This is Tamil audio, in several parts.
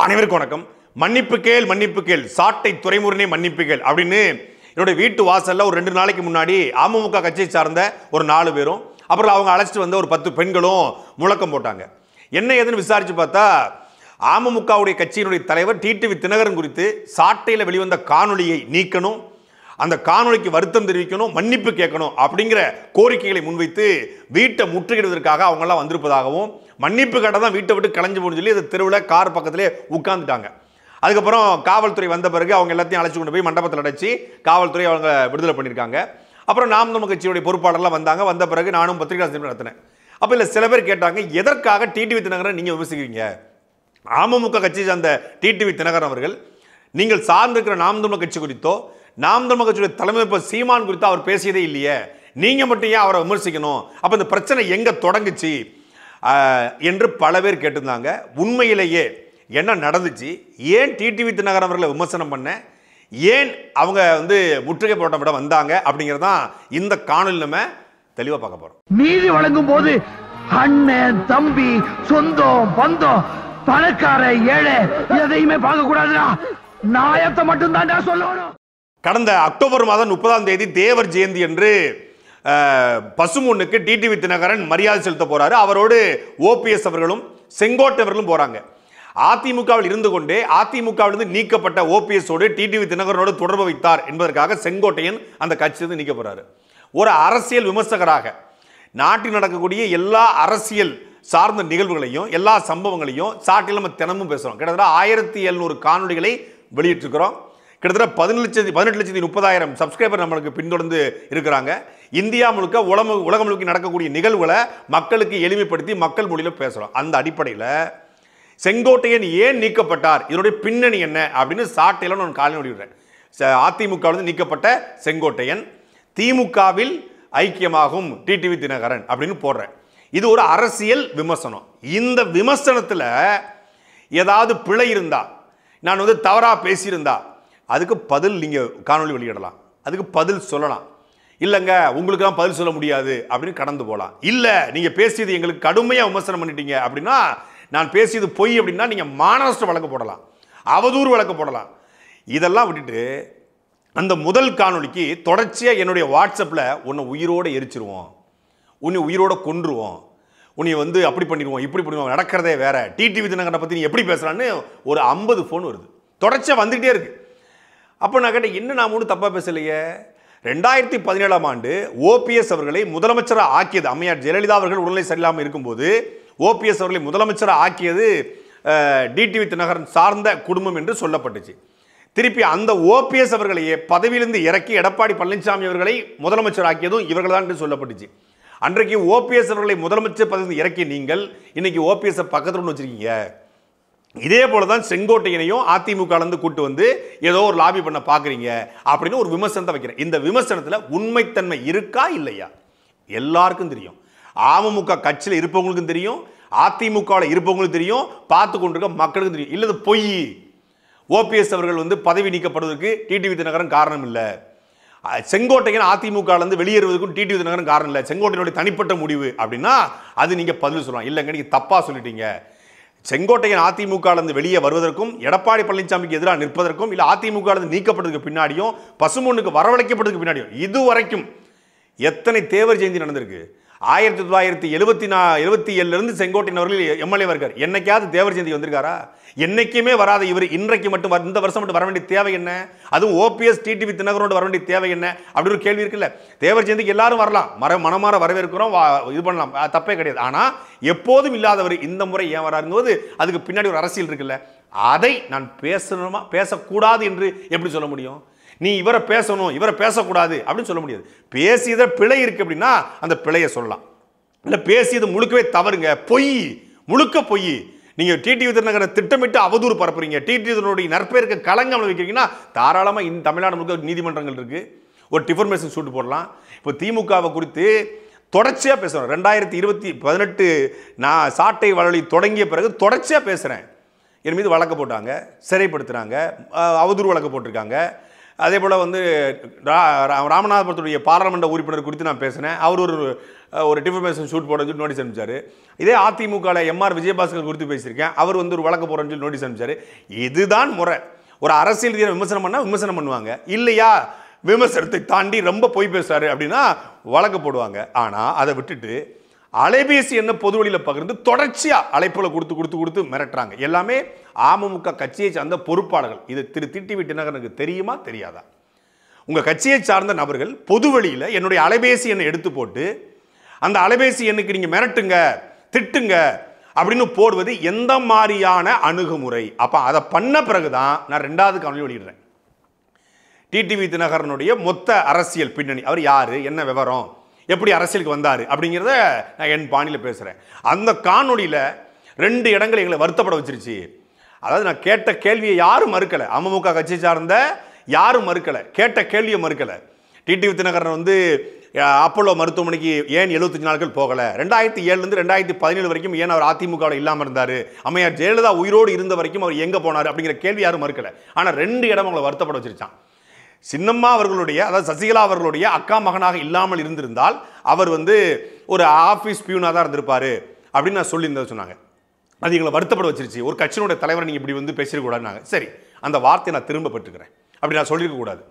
அனைவருக்கும் வணக்கம். மன்னிப்பு கேள் சாட்டை துரைமுருகனே மன்னிப்பு கேள் அப்படின்னு என்னுடைய வீட்டு வாசல்ல ஒரு 2 நாளைக்கு முன்னாடி அமமுக கட்சியை சார்ந்த ஒரு 4 பேரும் அப்புறம் அவங்க அழைச்சிட்டு வந்த ஒரு 10 பெண்களும் முழக்கம் போட்டாங்க. என்ன ஏதுன்னு விசாரிச்சு பார்த்தா அமமுகவுடைய கட்சியினுடைய தலைவர் டிடிவி தினகரன் குறித்து சாட்டையில் வெளிவந்த காணொலியை நீக்கணும், அந்த காணொலிக்கு வருத்தம் தெரிவிக்கணும், மன்னிப்பு கேட்கணும் அப்படிங்கிற கோரிக்கைகளை முன்வைத்து வீட்டை முற்றுகையிடுவதற்காக அவங்கெல்லாம் வந்திருப்பதாகவும், மன்னிப்பு கேட்டால் தான் வீட்டை விட்டு கலைஞ்சு போகணும்னு சொல்லி அது தெருவில் கார் பக்கத்திலே உட்கார்ந்துட்டாங்க. அதுக்கப்புறம் காவல்துறை வந்த பிறகு அவங்க எல்லாத்தையும் அழைச்சி கொண்டு போய் மண்டபத்தில் அடைச்சி காவல்துறை அவங்க விடுதலை பண்ணியிருக்காங்க. அப்புறம் நாம் தமிழ் கட்சியுடைய பொறுப்பாளர்லாம் வந்தாங்க. வந்த பிறகு நானும் பத்திரிகை சந்திப்பு நடத்தினேன். அப்போ இல்லை சில பேர் கேட்டாங்க, எதற்காக டிடிவி தினகரன் நீங்கள் விமர்சிக்கிறீங்க? அமமுக கட்சியை சார்ந்த டிடிவி தினகரன் அவர்கள் நீங்கள் சார்ந்திருக்கிற நாம் தமிழ் கட்சி குறித்தோ நாம் தமிழ் கட்சியுடைய தலைமை சீமான் குறித்தோ அவர் பேசியதே இல்லையே, நீங்கள் மட்டும் ஏன் அவரை விமர்சிக்கணும்? அப்போ இந்த பிரச்சனை எங்கே தொடங்குச்சு என்று பல பேர் கேட்டிருந்தாங்க. உண்மையிலேயே என்ன நடந்துச்சு, ஏன் டிடிவி தினகரன் அவர்களை விமர்சனம் பண்ண, ஏன் அவங்க முற்றுகை போராட்டம் விட வந்தாங்க அப்படிங்கிறதான் இந்த காணொலி நம்ம தெளிவாக பார்க்க போறோம். நீதி வழங்கும் போது அண்ணன் தம்பி சொந்தம் பந்தம் பணக்கார ஏழை எதையுமே பார்க்க கூடாதுடா, நியாயத்தை மட்டும் தான் சொல்லணும். கடந்த அக்டோபர் மாதம் 30ஆம் தேதி தேவர் ஜெயந்தி என்று பசுமொன்னுக்கு டிடிவி தினகரன் மரியாதை செலுத்த போறாரு. அவரோடு ஓபிஎஸ் அவர்களும் செங்கோட்டை அவர்களும் போறாங்க. அதிமுகவில் இருந்து கொண்டே அதிமுகவிலிருந்து நீக்கப்பட்ட ஓபிஎஸோடு டிடிவி தினகரனோடு தொடர்பு வைத்தார் என்பதற்காக செங்கோட்டையன் அந்த கட்சியிலிருந்து நீக்க போறாரு. ஒரு அரசியல் விமர்சகராக நாட்டில் நடக்கக்கூடிய எல்லா அரசியல் சார்ந்த நிகழ்வுகளையும் எல்லா சம்பவங்களையும் சாட்டில் நம்ம தினமும் பேசுறோம். கிட்டத்தட்ட 1700 காணொலிகளை வெளியிட்டிருக்கிறோம். கிட்டத்தட்ட 18,30,000 சப்ஸ்கிரைபர் நம்மளுக்கு பின்தொடர்ந்து இருக்கிறாங்க. இந்தியா முழுக்க உலகம் முழுக்க நடக்கக்கூடிய நிகழ்வுகளை மக்களுக்கு எளிமைப்படுத்தி மக்கள் மொழியில் பேசுறோம். அந்த அடிப்படையில் செங்கோட்டையன் ஏன் நீக்கப்பட்டார், இதனுடைய பின்னணி என்ன அப்படின்னு சாட்டையில் நான் காலையில் வெளியிடுறேன். அதிமுகவிலிருந்து நீக்கப்பட்ட செங்கோட்டையன் திமுகவில் ஐக்கியமாகும் டிடிவி தினகரன் அப்படின்னு போடுறேன். இது ஒரு அரசியல் விமர்சனம். இந்த விமர்சனத்தில் ஏதாவது பிழை இருந்தா, நான் தவறாக பேசியிருந்தா அதுக்கு பதில் நீங்கள் காணொலி வெளியிடலாம், அதுக்கு பதில் சொல்லலாம். இல்லைங்க உங்களுக்கெல்லாம் பதில் சொல்ல முடியாது அப்படின்னு கடந்து போகலாம். இல்லை நீங்கள் பேசியது எங்களுக்கு கடுமையாக விமர்சனம் பண்ணிட்டீங்க அப்படின்னா, நான் பேசியது பொய் அப்படின்னா நீங்கள் மானநஷ்ட வழக்கு போடலாம், அவதூறு வழக்கு போடலாம். இதெல்லாம் விட்டுட்டு அந்த முதல் காணொலிக்கு தொடர்ச்சியாக என்னுடைய வாட்ஸ்அப்பில் உன்னை உயிரோடு எரிச்சிருவோம், உன்னை உயிரோடு கொன்றுவோம், உன்னை அப்படி பண்ணிடுவோம், இப்படி பண்ணிடுவோம், நடக்கிறதே வேற, டிடிவி தினகரனை பற்றி நீ எப்படி பேசுகிறான்னு ஒரு 50 ஃபோன் வருது, தொடர்ச்சியாக வந்துகிட்டே இருக்கு. அப்போ நான் கேட்டேன், என்ன நான் ஒன்றும் தப்பாக பேசலையே. 2017ஆம் ஆண்டு ஓபிஎஸ் அவர்களை முதலமைச்சராக ஆக்கியது அம்மையார் ஜெயலலிதா அவர்கள் உடல்நிலை சரியில்லாமல் இருக்கும்போது ஓபிஎஸ் அவர்களை முதலமைச்சராக ஆக்கியது டிடிவி தினகரன் சார்ந்த குடும்பம் என்று சொல்லப்பட்டுச்சு. திருப்பி அந்த ஓபிஎஸ் அவர்களையே பதவியிலிருந்து இறக்கி எடப்பாடி பழனிசாமி அவர்களை முதலமைச்சர் ஆக்கியதும் இவர்கள் தான் என்று சொல்லப்பட்டுச்சு. அன்றைக்கு ஓபிஎஸ் அவர்களை முதலமைச்சர் பதவியிலிருந்து இறக்கிய நீங்கள் இன்னைக்கு ஓபிஎஸ் பக்கத்தில் வச்சிருக்கீங்க. இதே போல தான் செங்கோட்டையனையும் அதிமுகலேருந்து கூட்டு வந்து ஏதோ ஒரு லாபி பண்ண பார்க்குறீங்க அப்படின்னு ஒரு விமர்சனத்தை வைக்கிறேன். இந்த விமர்சனத்தில் உண்மைத்தன்மை இருக்கா இல்லையா எல்லாருக்கும் தெரியும். அமமுக கட்சியில் இருப்பவங்களுக்கும் தெரியும், அதிமுகவில் இருப்பவங்களுக்கும் தெரியும், பார்த்து கொண்டிருக்க மக்களுக்கும் தெரியும். இல்லை பொய். ஓபிஎஸ் அவர்கள் பதவி நீக்கப்படுவதற்கு டிடிவி தினகரன் காரணம் இல்லை. செங்கோட்டையன் அதிமுகலேருந்து வெளியேறுவதற்கும் டிடிவி தினகரன் காரணம் இல்லை. செங்கோட்டையனுடைய தனிப்பட்ட முடிவு அப்படின்னா அது நீங்கள் பதில் சொல்லலாம். இல்லைங்க நீங்கள் தப்பாக சொல்லிட்டீங்க. செங்கோட்டையன் அதிமுகலேருந்து வெளியே வருவதற்கும் எடப்பாடி பழனிசாமிக்கு எதிராக நிற்பதற்கும் இல்லை அதிமுகலேருந்து நீக்கப்பட்டதுக்கு பின்னாடியும் பசுமொன்னுக்கு வரவழைக்கப்பட்டதுக்கு பின்னாடியும் இதுவரைக்கும் எத்தனை தேவர் ஜெயந்தி நடந்திருக்கு. 1977 செங்கோட்டையன் அவர்கள் எம்எல்ஏ இருக்கார். என்னைக்காவது தேவர் ஜெயந்தி வந்திருக்காரா? என்னைக்குமே வராத இவர் இன்றைக்கு மட்டும் இந்த வருஷம் மட்டும் வர வேண்டிய தேவை என்ன? அதுவும் ஓபிஎஸ் டிடிவி தினகரனோடு வர வேண்டிய தேவை என்ன அப்படி ஒரு கேள்வி இருக்குல்ல. தேவர் ஜெயந்திக்கு எல்லாரும் வரலாம், மனமாற வரவேற்கிறோம், இது பண்ணலாம், தப்பே கிடையாது. ஆனால் எப்போதும் இல்லாதவர் இந்த முறை ஏன் வராருங்கும்போது அதுக்கு பின்னாடி ஒரு அரசியல் இருக்குல்ல. அதை நான் பேசணுமா பேசக்கூடாது என்று எப்படி சொல்ல முடியும்? நீ இவரை பேசணும் இவரை பேசக்கூடாது அப்படின்னு சொல்ல முடியாது. பேசியதை பிழை இருக்கு அப்படின்னா அந்த பிழையை சொல்லலாம். இல்லை பேசியது முழுக்கவே தவறுங்க, பொய், முழுக்க பொய். நீங்கள் டிடிவி தினகரனை திட்டமிட்டு அவதூறு பரப்புறீங்க, டிடிவி தினகரனுடைய நற்பெயருக்கு களங்கம் வைக்கிறீங்கன்னா தாராளமாக இந்த தமிழ்நாடு முழுக்க நீதிமன்றங்கள் இருக்கு, ஒரு டிஃபர்மேஷன் சூட் போடலாம். இப்போ திமுகவை குறித்து தொடர்ச்சியாக பேசுகிறோம். 2018 நான் சாட்டை வழி தொடங்கிய பிறகு தொடர்ச்சியாக பேசுகிறேன். என் மீது வழக்கு போட்டாங்க, சிறைப்படுத்துகிறாங்க, அவதூறு வழக்கு போட்டிருக்காங்க. அதே போல் ராமநாதபுரத்துடைய பாராளுமன்ற உறுப்பினர் குறித்து நான் பேசினேன். அவர் ஒரு ஒரு டிஃபமேஷன் ஷூட் போட சொல்லி நோட்டீஸ் அனுப்பிச்சாரு. இதே அதிமுக எம்ஆர் விஜயபாஸ்கர் குறித்து பேசியிருக்கேன், அவர் வந்து ஒரு வழக்கு போறேன்னு சொல்லி நோட்டீஸ் அனுப்பிச்சாரு. இதுதான் முறை. ஒரு அரசியல் ரீதியாக விமர்சனம் பண்ணால் விமர்சனம் பண்ணுவாங்க, இல்லையா விமர்சனத்தை தாண்டி ரொம்ப பொய் பேசுறாரு அப்படின்னா வழக்கு போடுவாங்க. ஆனால் அதை விட்டுட்டு அலைபேசி என்ன பொது வழியில் பகிர்ந்து தொடர்ச்சியாக அழைப்புகளை கொடுத்து கொடுத்து கொடுத்து மிரட்டுறாங்க. எல்லாமே அமமுக கட்சியை சார்ந்த பொறுப்பாளர்கள். இது திரு டிடிவி தினகரனுக்கு தெரியுமா தெரியாதா? உங்கள் கட்சியை சார்ந்த நபர்கள் பொது வழியில் என்னுடைய அலைபேசி எண்ணை எடுத்து போட்டு அந்த அலைபேசி எண்ணுக்கு நீங்கள் மிரட்டுங்க திட்டுங்க அப்படின்னு போடுவது எந்த மாதிரியான அணுகுமுறை? அப்போ அதை பண்ண பிறகுதான் நான் 2வது காணொலி வெளியிடுறேன். டிடிவி தினகரனுடைய மொத்த அரசியல் பின்னணி, அவர் யாரு, என்ன விவரம், எப்படி அரசியலுக்கு வந்தார் அப்படிங்கிறத நான் என் பாணியில் பேசுகிறேன். அந்த காணொலியில் 2 இடங்கள் எங்களை வருத்தப்பட வச்சிருச்சு. அதாவது நான் கேட்ட கேள்வியை யாரும் மறுக்கலை, அமமுக கட்சி சார்ந்த யாரும் மறுக்கலை, கேட்ட கேள்வியை மறுக்கலை. டிடிவி தினகரன் வந்து அப்போலோ மருத்துவமனைக்கு ஏன் 75 நாட்கள் போகலை, 2007 2017 வரைக்கும் ஏன் அவர் அதிமுகவில் இல்லாமல் இருந்தார், அம்மையார் ஜெயலலிதா உயிரோடு இருந்த வரைக்கும் அவர் எங்கே போனார் அப்படிங்கிற கேள்வி யாரும் மறுக்கலை. ஆனால் 2 இடம் அவங்களை வருத்தப்பட வச்சிருச்சான். சின்னம்மா அவர்களுடைய, அதாவது சசிகலா அவர்களுடைய அக்கா மகனாக இல்லாமல் இருந்திருந்தால் அவர் வந்து ஒரு ஆஃபீஸ் பியூனாக தான் இருந்திருப்பாரு அப்படின்னு நான் சொல்லியிருந்தேன் சொன்னாங்க. அது எங்களை வருத்தப்பட வச்சிருச்சு. ஒரு கட்சியினுடைய தலைவரை நீங்கள் இப்படி வந்து பேசிடக்கூடாதுனாங்க. சரி, அந்த வார்த்தையை நான் திரும்ப பெற்றுக்கிறேன், அப்படி நான் சொல்லியிருக்கக்கூடாது.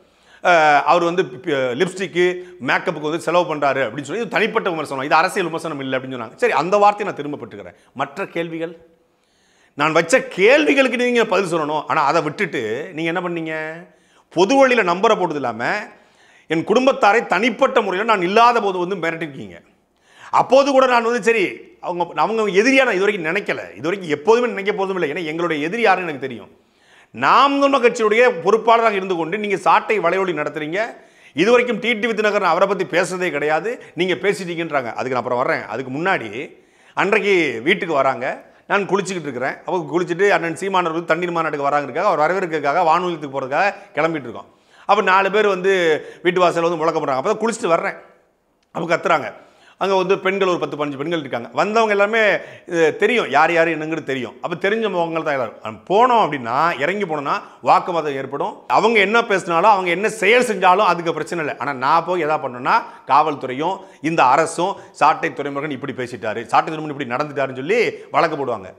அவர் வந்து லிப்ஸ்டிக்கு மேக்கப்புக்கு வந்து செலவு பண்ணுறாரு அப்படின்னு சொல்லி இது தனிப்பட்ட விமர்சனம், இது அரசியல் விமர்சனம் இல்லை அப்படின்னு சொன்னாங்க. சரி, அந்த வார்த்தையை நான் திரும்ப பெற்றுக்கிறேன். மற்ற கேள்விகள், நான் வச்ச கேள்விகளுக்கு நீங்கள் பதில் சொல்லணும். ஆனால் அதை விட்டுட்டு நீங்கள் என்ன பண்ணீங்க, பொது வழியில் நம்பரை போட்டது இல்லாமல் என் குடும்பத்தாரை தனிப்பட்ட முறையில் நான் இல்லாத போது வந்து மிரட்டிருக்கீங்க. அப்போது கூட நான் வந்து சரி அவங்க எதிரியாக நான் இதுவரைக்கும் நினைக்கல, இதுவரைக்கும் எப்போதுமே நினைக்க போதும் இல்லை. ஏன்னா எங்களுடைய எதிரி யாருன்னு எனக்கு தெரியும். நாம் தமிழர் கட்சியுடைய பொறுப்பாளராக இருந்து கொண்டு நீங்கள் சாட்டை வலையொலி நடத்துறீங்க. இதுவரைக்கும் டிடிவி தினகரன் அவரை பற்றி பேசுறதே கிடையாது, நீங்கள் பேசிட்டீங்கன்றாங்க. அதுக்கு நான் அப்புறம் வர்றேன். அதுக்கு முன்னாடி அன்றைக்கு வீட்டுக்கு வராங்க, நான் குளிச்சுக்கிட்டு இருக்கிறேன். அவங்க குளிச்சுட்டு அண்ணன் சீமானவர்கள் தண்ணீர் மாநாட்டுக்கு வராங்கிறதுக்காக, அவர் வரவேற்கிறதுக்காக வானொலியத்துக்கு போகிறதுக்காக கிளம்பிட்டு இருக்கோம். அப்போ 4 பேர் வந்து வீட்டு வாசலில் வந்து முழக்க போடுறாங்க. அப்போ தான் குளிச்சுட்டு வர்றேன். அவங்க கத்துறாங்க. அங்கே வந்து பெண்கள் ஒரு 10-15 பெண்கள் இருக்காங்க. வந்தவங்க எல்லாமே தெரியும், யார் யார் என்னங்கிறது தெரியும். அப்போ தெரிஞ்சவங்க தான் எல்லாரும். போனோம் அப்படின்னா, இறங்கி போனோம்னா வாக்குவாதம் ஏற்படும். அவங்க என்ன பேசினாலும், அவங்க என்ன செயல் செஞ்சாலும் அதுக்கு பிரச்சனை இல்லை. ஆனால் நான் போய் எதா பண்ணோன்னா, காவல்துறையும் இந்த அரசும் சாட்டை துறைமுருகன் இப்படி பேசிட்டாரு, சாட்டை துறைமுருகன் இப்படி நடந்துட்டாருன்னு சொல்லி வழக்கு போடுவாங்க.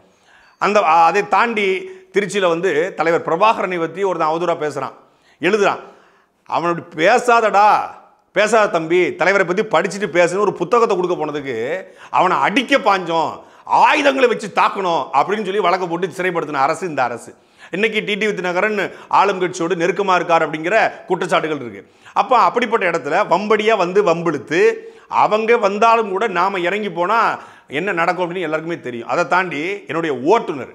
அதை தாண்டி திருச்சியில் வந்து தலைவர் பிரபாகரனை பற்றி ஒருத்தன் அவதூறாக பேசுகிறான், எழுதுறான். அவன் அப்படி பேசாதடா, பேசாத தம்பி, தலைவரை பற்றி படிச்சுட்டு பேசணும் ஒரு புத்தகத்தை கொடுக்க போனதுக்கு அவனை அடிக்க பாஞ்சோம், ஆயுதங்களை வச்சு தாக்கணும் அப்படின்னு சொல்லி வழக்கு போட்டு சிறைப்படுத்தின அரசு இந்த அரசு. இன்னைக்கு டிடிவி தினகரன் ஆளும் கட்சியோடு நெருக்கமாக இருக்கார் அப்படிங்கிற குற்றச்சாட்டுகள் இருக்கு. அப்போ அப்படிப்பட்ட இடத்துல வம்படியாக வந்து வம்பிழுத்து அவங்க வந்தாலும் கூட நாம் இறங்கி போனால் என்ன நடக்கும் அப்படின்னு எல்லாருக்குமே தெரியும். அதை தாண்டி என்னுடைய ஓட்டுநர்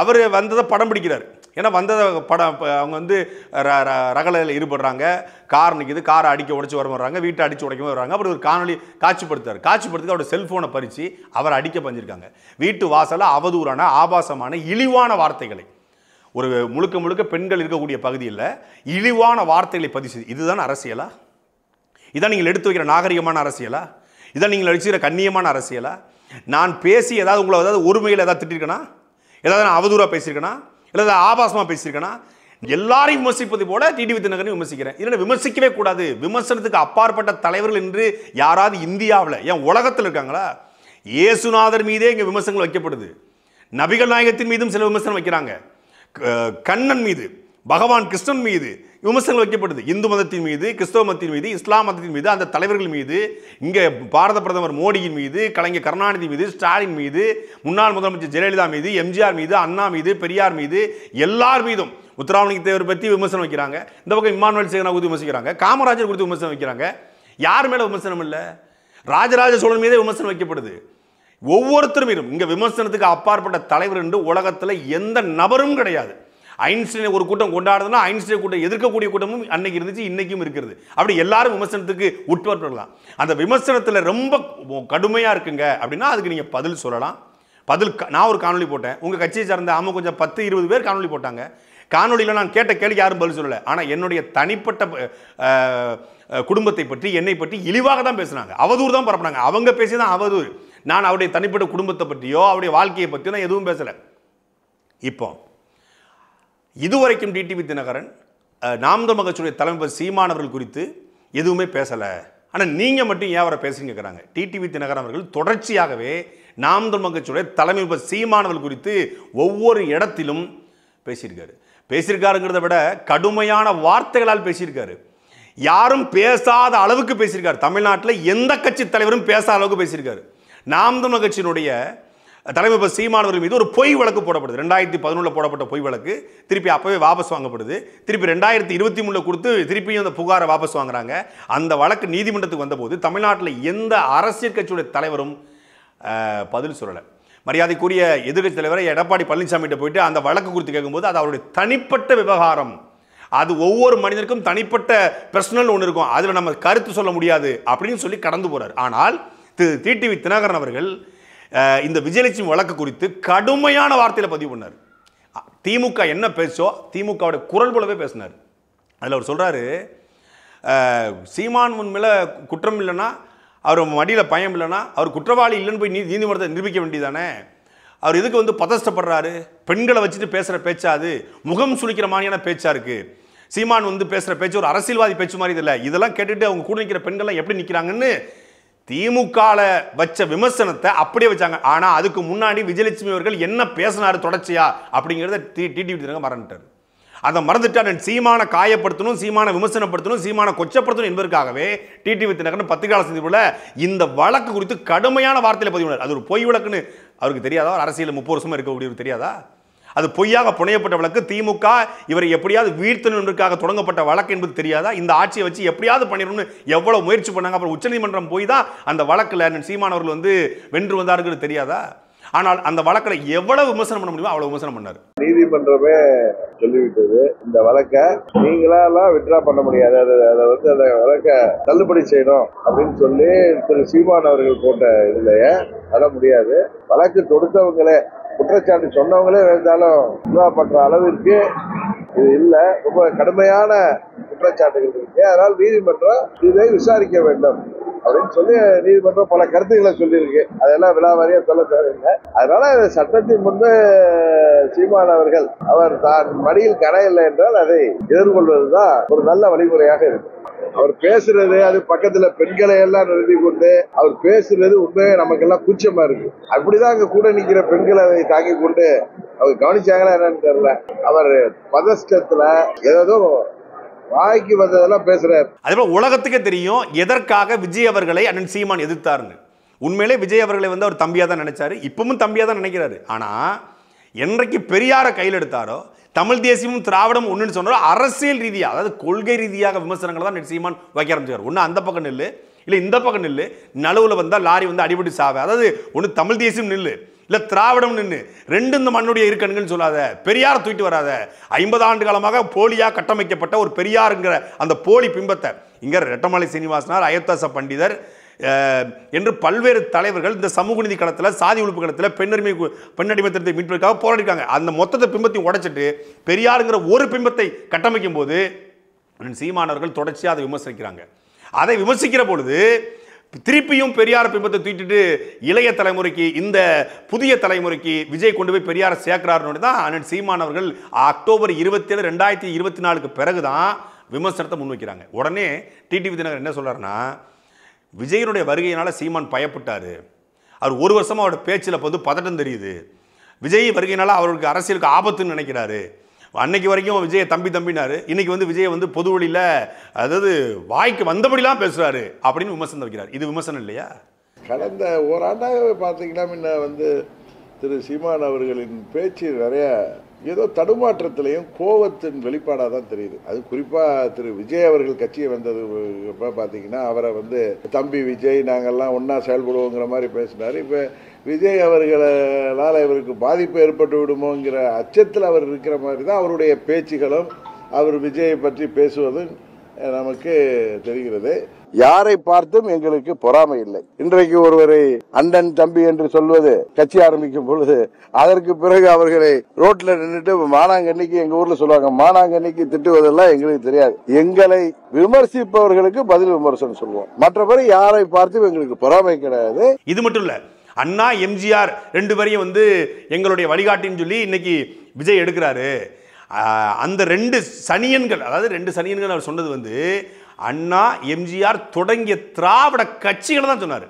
அவர் வந்ததை படம் பிடிக்கிறார். ஏன்னா வந்ததை படம் அவங்க வந்து ரகலையில் ஈடுபடுறாங்க, கார் நிற்கிது, காரை அடிக்க உடைச்சி வர்றாங்க, வீட்டை அடித்து உடைக்க வர்றாங்க. அப்புறம் ஒரு காணொலி காட்சிப்படுத்துக்கு அவரோட செல்ஃபோனை பறித்து அவரை அடிக்க பஞ்சிருக்காங்க. வீட்டு வாசலில் அவதூறான ஆபாசமான இழிவான வார்த்தைகளை, ஒரு முழுக்க முழுக்க பெண்கள் இருக்கக்கூடிய பகுதியில் இழிவான வார்த்தைகளை பதிவு செய்து, இதுதான் அரசியலா? இதான் நீங்கள் எடுத்து வைக்கிற நாகரிகமான அரசியலா? இதான் நீங்கள் அடிச்சுக்கிற கண்ணியமான அரசியலா? நான் பேசி ஏதாவது உங்களை ஏதாவது ஒருமையில் ஏதாவது திட்டிருக்கேனா, ஏதாவது நான் அவதூறாக பேசியிருக்கேனா, இல்லை ஆபாசமாக பேசியிருக்கேனா? எல்லாரையும் விமர்சிப்பது போல டிடிவி தினகரனை விமர்சிக்கிறேன். இல்லை விமர்சிக்கவே கூடாது. விமர்சனத்துக்கு அப்பாற்பட்ட தலைவர்கள் என்று யாராவது இந்தியாவில் ஏன் உலகத்தில் இருக்காங்களா? இயேசுநாதர் மீதே இங்கே விமர்சனங்கள் வைக்கப்படுது. நபிகள் நாயகத்தின் மீதும் சில விமர்சனம் வைக்கிறாங்க. கண்ணன் மீது, பகவான் கிருஷ்ணன் மீது விமர்சனங்கள் வைக்கப்படுது. இந்து மதத்தின் மீது, கிறிஸ்தவ மதத்தின் மீது, இஸ்லாம் மதத்தின் மீது, அந்த தலைவர்கள் மீது, இங்கே பாரத பிரதமர் மோடியின் மீது, கலைஞர் கருணாநிதி மீது, ஸ்டாலின் மீது, முன்னாள் முதலமைச்சர் ஜெயலலிதா மீது, எம்ஜிஆர் மீது, அண்ணா மீது, பெரியார் மீது, எல்லார் மீதும் முத்துராமலிங்க தேவர் பற்றி விமர்சனம் வைக்கிறாங்க. இந்த பக்கம் இம்மானுவேல் சேகரா குறித்து விமர்சிக்கிறாங்க, காமராஜர் குறித்து விமர்சனம் வைக்கிறாங்க. யார் மேலே விமர்சனம் இல்லை? ராஜராஜ சோழன் மீதே விமர்சனம் வைக்கப்படுது. ஒவ்வொருத்தரும் மீதும் இங்கே விமர்சனத்துக்கு அப்பாற்பட்ட தலைவர் என்று உலகத்தில் எந்த நபரும் கிடையாது. ஐன்ஸ்டைனை ஒரு கூட்டம் கொண்டாடுதுன்னா ஐன்ஸ்டைன் கூட்டம் எதிர்க்கக்கூடிய கூட்டமும் அன்னைக்கு இருந்துச்சு, இன்னைக்கும் இருக்கிறது. அப்படி எல்லாரும் விமர்சனத்துக்கு உட்படலாம். அந்த விமர்சனத்தில் ரொம்ப கடுமையாக இருக்குங்க அப்படின்னா அதுக்கு நீங்கள் பதில் சொல்லலாம். நான் ஒரு காணொலி போட்டேன், உங்கள் கட்சியை சார்ந்த கொஞ்சம் 10-20 பேர் காணொலி போட்டாங்க. காணொலியில் நான் கேட்ட கேள்வி யாரும் பதில் சொல்லலை. ஆனால் என்னுடைய தனிப்பட்ட குடும்பத்தை பற்றி, என்னை பற்றி இழிவாக தான் பேசுனாங்க, அவதூறு தான் பரப்புனாங்க. அவங்க பேசி தான் அவதூறு. நான் அவருடைய தனிப்பட்ட குடும்பத்தை பற்றியோ அவருடைய வாழ்க்கையை பற்றியோ நான் எதுவும் பேசலை. இப்போ இதுவரைக்கும் டிடிவி தினகரன் நாம் தமிழர் கட்சியுடைய தலைவர் சீமானவர்கள் குறித்து எதுவுமே பேசலை ஆனால் நீங்கள் மட்டும் ஏன் அவரை பேசுறீங்க கேட்குறாங்க. டிடிவி தினகரன் அவர்கள் தொடர்ச்சியாகவே நாம் தமிழர் கட்சியுடைய தலைமை சீமானவர்கள் குறித்து ஒவ்வொரு இடத்திலும் பேசியிருக்காருங்கிறத விட கடுமையான வார்த்தைகளால் பேசியிருக்காரு. யாரும் பேசாத அளவுக்கு பேசியிருக்காரு. தமிழ்நாட்டில் எந்த கட்சி தலைவரும் பேசாத அளவுக்கு பேசியிருக்காரு. நாம் தமிழர் கட்சியினுடைய தலைமை சீமானவர்கள் மீது ஒரு பொய் வழக்கு போடப்படுது. 2011 போடப்பட்ட பொய் வழக்கு திருப்பி அப்பவே வாபஸ் வாங்கப்படுது. திருப்பி 2023 கொடுத்து திருப்பியும் அந்த புகாரை வாபஸ் வாங்குறாங்க. அந்த வழக்கு நீதிமன்றத்துக்கு வந்தபோது தமிழ்நாட்டில் எந்த அரசியல் கட்சியுடைய தலைவரும் பதில் சொல்லலை. மரியாதைக்குரிய எதிர்க்கட்சி தலைவரை எடப்பாடி பழனிசாமிகிட்ட போயிட்டு அந்த வழக்கு குறித்து கேட்கும்போது அது அவருடைய தனிப்பட்ட விவகாரம், அது ஒவ்வொரு மனிதனுக்கும் தனிப்பட்ட பர்சனல் ஒன்று இருக்கும், அதில் நம்ம கருத்து சொல்ல முடியாது அப்படின்னு சொல்லி கடந்து போறார். ஆனால் டிடிவி தினகரன் அவர்கள் இந்த விஜயலட்சுமி வழக்கு குறித்து கடுமையான வார்த்தையில் பதிவு பண்ணார். திமுக என்ன பேசோ திமுகவுடைய குரல் போலவே பேசினார். அதில் அவர் சொல்றாரு, சீமான் உண்மையில குற்றம் இல்லைன்னா, அவர் மடியில் பயம் இல்லைன்னா அவர் குற்றவாளி இல்லைன்னு போய் நீதிமன்றத்தை நிரூபிக்க வேண்டியதானே. அவர் இதுக்கு வந்து பதஷ்டப்படுறாரு. பெண்களை வச்சுட்டு பேசுகிற பேச்சா, அது முகம் சுளிக்கிற மாதிரியான பேச்சா இருக்கு. சீமான் வந்து பேசுகிற பேச்சு ஒரு அரசியல்வாதி பேச்சு மாதிரி இல்லை. இதெல்லாம் கேட்டுட்டு அவங்க கூட நிற்கிற பெண்கள்லாம் எப்படி நிற்கிறாங்கன்னு திமுக வச்ச விமர்சனத்தை அப்படியே வச்சாங்க. ஆனால் அதுக்கு முன்னாடி விஜயலட்சுமி அவர்கள் என்ன பேசினாரு தொடர்ச்சியா அப்படிங்கிறத டிடிவி தினகரன் மறந்துட்டார். அதை மறந்துட்டு சீமான காயப்படுத்தணும், சீமான விமர்சனப்படுத்தணும், சீமான கொச்சப்படுத்தணும் என்பதற்காகவே டிடிவி தினகரன் பத்திரிகையாளர் சந்திப்புல இந்த வழக்கு குறித்து கடுமையான வார்த்தையில் பதிவு. அது ஒரு பொய் வழக்குன்னு அவருக்கு தெரியாதா? அரசியல் 30 வருஷமா இருக்கக்கூடியவர் தெரியாதா? அது பொய்யாக புனையப்பட்ட வழக்கு. திமுக இவரை எப்படியாவது வீழ்த்தணும் என்பதற்காக தொடங்கப்பட்ட வழக்கு என்பது தெரியாதா? இந்த ஆட்சியை வச்சு எப்படியாவது பண்ணிடணும்னு எவ்வளவு முயற்சி பண்ணாங்க. அப்புறம் உச்சநீதிமன்றம் போய் தான் அந்த வழக்கில் சீமானவர்கள் வந்து வென்று வந்தாருங்கிறது தெரியாதா? ஆனால் அந்த வழக்கில் எவ்வளவு விமர்சனம் பண்ண முடியுமோ அவ்வளவு விமர்சனம் பண்ணார். நீதிமன்றமே சொல்லிவிட்டது, இந்த வழக்கை நீங்களாலாம் வித்ட்ரா பண்ண முடியாது, அதை வந்து அந்த வழக்கை தள்ளுபடி செய்யணும் அப்படின்னு சொல்லி திரு சீமான் அவர்கள் போட்ட இதுலயே அத முடியாது. வழக்கு தொடுத்தவங்களே, குற்றச்சாட்டு சொன்னவங்களே இருந்தாலும் வித்ட்ரா பண்ற அளவிற்கு இது இல்லை. ரொம்ப கடுமையான குற்றச்சாட்டுகள் இருக்கு. அதனால் நீதிமன்றம் இதை விசாரிக்க வேண்டும் அப்படின்னு சொல்லி நீதிமன்றம் பல கருத்துக்களை சொல்லியிருக்கு. அதெல்லாம் விலாவாரியா சொல்ல தேவையில்லை. அதனால சட்டத்தின் முன்பு சீமான் அவர்கள் அவர் தான் மடியில் கடையில்லை என்றால் அதை எதிர்கொள்வதுதான் ஒரு நல்ல வழிமுறையாக இருக்கு. அவர் பேசுறது, அது பக்கத்துல பெண்களை எல்லாம் நிறுத்தி கொண்டு அவர் பேசுறது உண்மையே நமக்கெல்லாம் கூச்சமா இருக்கு. அப்படிதான் அங்க கூட நிக்கிற பெண்களை அதை தாங்கி கொண்டு அவர் கவனிச்சாங்களா என்னன்னு தெரியல. அவர் பதஷ்டத்துல ஏதோ வாய்க்கு வந்ததெல்லாம் பேசுறாரு. அதே போல உலகத்துக்கே தெரியும் எதற்காக விஜய் அவர்களை அண்ணன் சீமான் எதிர்த்தாருன்னு. உண்மையிலே விஜய் அவர்களை வந்து அவர் தம்பியா தான் நினைச்சாரு, இப்பவும் தம்பியா தான் நினைக்கிறாரு. ஆனா என்றைக்கு பெரியார கையில் எடுத்தாரோ, தமிழ் தேசியமும் திராவிடம் ஒன்றுன்னு சொன்னாரோ, அரசியல் ரீதியாக அதாவது கொள்கை ரீதியாக விமர்சனங்களை தான் சீமான் வைக்க ஆரம்பிச்சார். ஒன்று அந்த பக்கம் நில்லு, இல்லை இந்த பக்கம் நில்லு, நடுவில் வந்தால் லாரி வந்து அடிபடி சாவே. அதாவது ஒன்று தமிழ் தேசியம் நில்லு, இல்லை திராவிடம் நின்று, ரெண்டு இந்த மண்ணுடைய இருக்கணுங்கன்னு சொல்லாத, பெரியார தூக்கிட்டு வராத. 50 ஆண்டு காலமாக போலியாக கட்டமைக்கப்பட்ட ஒரு பெரியாருங்கிற அந்த போலி பிம்பத்தை இங்கே ரெட்டமலை சீனிவாசனார், அயோத்தாச பண்டிதர் என்று பல்வேறு தலைவர்கள் இந்த சமூக நீதி களத்தில், சாதி ஒழிப்பு களத்தில், பெண்ணடிமைத்தனத்தை மீட்பதற்காக போராடிருக்காங்க. அந்த மொத்தத்தை பிம்பத்தையும் உடைச்சிட்டு பெரியாருங்கிற ஒரு பிம்பத்தை கட்டமைக்கும் போது சீமானவர்கள் தொடர்ச்சியாக அதை விமர்சிக்கிறாங்க. அதை விமர்சிக்கிற பொழுது திருப்பியும் பெரியார் பிம்பத்தை தூக்கிட்டு இளைய தலைமுறைக்கு, இந்த புதிய தலைமுறைக்கு விஜய் கொண்டு போய் பெரியாரை சேர்க்கிறாருன்னு தான் அண்ணன் சீமானவர்கள் அக்டோபர் 27, 2024 பிறகுதான் விமர்சனத்தை முன்வைக்கிறாங்க. உடனே டிடிவி தினகரன் என்ன சொல்றாருன்னா, விஜயனுடைய வருகையினால சீமான் பயப்பட்டாரு, அவர் ஒரு வருஷமா அவரோட பேச்சில் வந்து பதட்டம் தெரியுது, விஜய் வருகையினால அவருக்கு அரசியலுக்கு ஆபத்துன்னு நினைக்கிறாரு, அன்னைக்கு வரைக்கும் விஜயை தம்பி தம்பினாரு, இன்னைக்கு வந்து விஜய் வந்து பொது வழியில் அதாவது வாய்க்கு வந்தபடிலாம் பேசுறாரு அப்படின்னு விமர்சனம் வைக்கிறார். இது விமர்சனம் இல்லையா? கடந்த ஓராண்டாகவே பார்த்தீங்கன்னா முன்ன வந்து திரு சீமான் அவர்களின் பேச்சு நிறைய ஏதோ தடுமாற்றத்திலையும் கோபத்தின் வெளிப்பாடாக தான் தெரியுது. அது குறிப்பாக திரு விஜய் அவர்கள் கட்சியை வந்தது பார்த்தீங்கன்னா அவரை வந்து தம்பி விஜய் நாங்கள்லாம் ஒன்றா செயல்படுவோங்கிற மாதிரி பேசினார். இப்போ விஜய் அவர்களால் இவருக்கு பாதிப்பு ஏற்பட்டு விடுமோங்கிற அச்சத்தில் அவர் இருக்கிற மாதிரி தான் அவருடைய பேச்சுகளும் அவர் விஜயை பற்றி பேசுவதும் நமக்கு தெரிகிறது. யாரை பார்த்தும் எங்களுக்கு பொறாமை இல்லை. இன்றைக்கு ஒருவரை அண்ணன் தம்பி என்று சொல்வது கட்சி ஆரம்பிக்கும் பொழுது அதற்கு பிறகு அவர்களை ரோட்ல நின்றுட்டு மானாங்கண்ணிக்கு, எங்க ஊர்ல சொல்லுவாங்க, மானாங்கண்ணிக்கு திட்டுவதெல்லாம் எங்களுக்கு தெரியாது. எங்களை விமர்சிப்பவர்களுக்கு பதில் விமர்சனம் சொல்லுவோம். மற்றபடி யாரை பார்த்தும் எங்களுக்கு பொறாமை கிடையாது. இது மட்டும் இல்ல, அண்ணா எம்ஜிஆர் ரெண்டு பேரையும் வந்து எங்களுடைய வழிகாட்டின்னு சொல்லி இன்னைக்கு விஜய் எடுக்கிறாரு. அந்த ரெண்டு சனியன்கள், அதாவது ரெண்டு சனியன்கள் அவர் சொன்னது வந்து அண்ணா எம்ஜிஆர் தொடங்கிய திராவிட கட்சிகளை தான் சொன்னார்.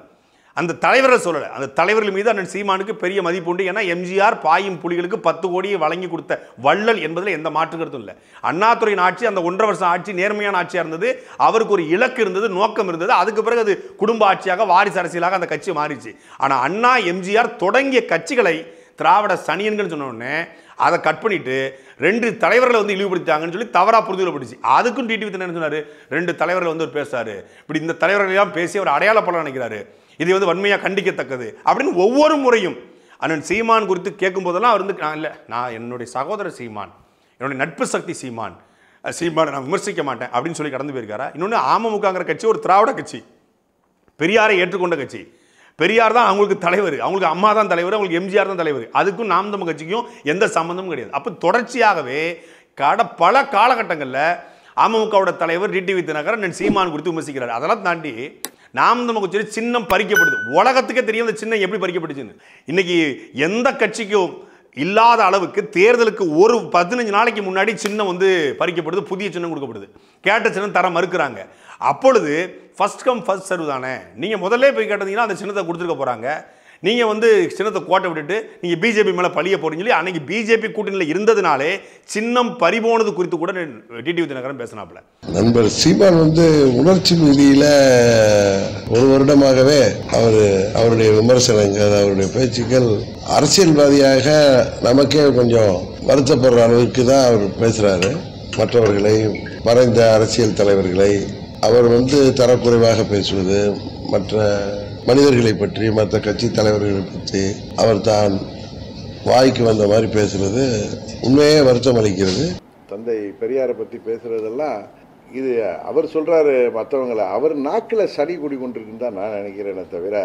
அந்த தலைவரை சொல்லலை. அந்த தலைவர்கள் மீது அண்ணன் சீமானுக்கு பெரிய மதிப்பு உண்டு. ஏன்னா எம்ஜிஆர் பாயும் புலிகளுக்கு 10 கோடியை வழங்கி கொடுத்த வள்ளல் என்பதில் எந்த மாற்று கருத்தும் இல்லை. அண்ணாதுரையின் ஆட்சி அந்த 1.5 வருஷம் ஆட்சி நேர்மையான ஆட்சியாக இருந்தது. அவருக்கு ஒரு இலக்கு இருந்தது, நோக்கம் இருந்தது. அதுக்கு பிறகு அது குடும்ப ஆட்சியாக, வாரிசு அரசியலாக அந்த கட்சி மாறிச்சு. ஆனால் அண்ணா எம்ஜிஆர் தொடங்கிய கட்சிகளை திராவிட சனியன்கள் சொன்ன உடனே அதை கட் பண்ணிட்டு 2 தலைவர்களை வந்து இழிவுபடுத்தாங்கன்னு சொல்லி தவறாக புரிதலப்பட்டுச்சு. அதுக்கும் டிடிவி என்ன சொன்னார், 2 தலைவர்கள் வந்து ஒரு பேசுறாரு, இப்படி இந்த தலைவர்களெல்லாம் பேசி அவர் அடையாளப்பட நினைக்கிறாரு, இது வந்து வன்மையாக கண்டிக்கத்தக்கது அப்படின்னு ஒவ்வொரு முறையும் அண்ணன் சீமான் குறித்து கேட்கும் போதெல்லாம் அவர் வந்து நான் என்னுடைய சகோதரர் சீமான், என்னுடைய நட்பு சக்தி சீமான், சீமானை நான் விமர்சிக்க மாட்டேன் அப்படின்னு சொல்லி கடந்து போயிருக்காரா? இன்னொன்று அமமுகங்கிற கட்சி ஒரு திராவிட கட்சி, பெரியாரை ஏற்றுக்கொண்ட கட்சி. பெரியார் தான் அவங்களுக்கு தலைவர், அவங்களுக்கு அம்மா தான் தலைவர், அவங்களுக்கு எம்ஜிஆர் தான் தலைவர். அதுக்கும் நாம் தமிழ் கட்சிக்கும் எந்த சம்பந்தமும் கிடையாது. அப்போ தொடர்ச்சியாகவே பல காலகட்டங்களில் அமமுகவோட தலைவர் டிடிவி தினகரன் சீமான் குறித்து விமர்சிக்கிறார். அதெல்லாம் தாண்டி நாம் தமிழ் கட்சியில் சின்னம் பறிக்கப்படுது. உலகத்துக்கே தெரியும் அந்த சின்னம் எப்படி பறிக்கப்பட்டுச்சுன்னு. இன்னைக்கு எந்த கட்சிக்கும் இல்லாத அளவுக்கு தேர்தலுக்கு ஒரு 15 நாளைக்கு முன்னாடி சின்னம் வந்து பறிக்கப்படுது, புதிய சின்னம் கொடுக்கப்படுது. கேட்ட சின்னம் தர மறுக்கிறாங்க. அப்பொழுது ஃபர்ஸ்ட் கம் ஃபர்ஸ்ட் சர்வ் தானே. நீங்கள் முதல்ல போய் கேட்டீங்கன்னா அந்த சின்னத்தை கொடுத்துருக்க போகிறாங்க. நீங்கள் வந்து சின்னத்தை கோட்டை விட்டுட்டு நீங்கள் பிஜேபி மேலே பழிய போறீங்கன்னு சொல்லி அன்னைக்கு பிஜேபி கூட்டணியில் இருந்ததுனாலே சின்னம் பறிபோனது குறித்து கூட டிடிவி தினகரன் பேசினாப்புல. நண்பர் சீமான் வந்து உணர்ச்சி ரீதியில ஒரு வருடமாகவே அவருடைய விமர்சனங்கள், அவருடைய பேச்சுக்கள் அரசியல்வாதியாக நமக்கே கொஞ்சம் வருத்தப்படுற அளவுக்கு தான் அவர் பேசுறாரு. மற்றவர்களை, மறைந்த அரசியல் தலைவர்களை அவர் வந்து தரக்குறைவாக பேசுவது, மற்ற மனிதர்களை பற்றி, மற்ற கட்சி தலைவர்களை பற்றி அவர் தான் வாய்க்கு வந்த மாதிரி பேசுறது உண்மையே வருத்தம் அளிக்கிறது. தந்தை பெரியாரை பற்றி பேசுறதெல்லாம் இது அவர் சொல்றாரு மற்றவங்களை, அவர் நாக்கில் சனி குடி கொண்டிருக்குன்னு தான் நான் நினைக்கிறேனே தவிர,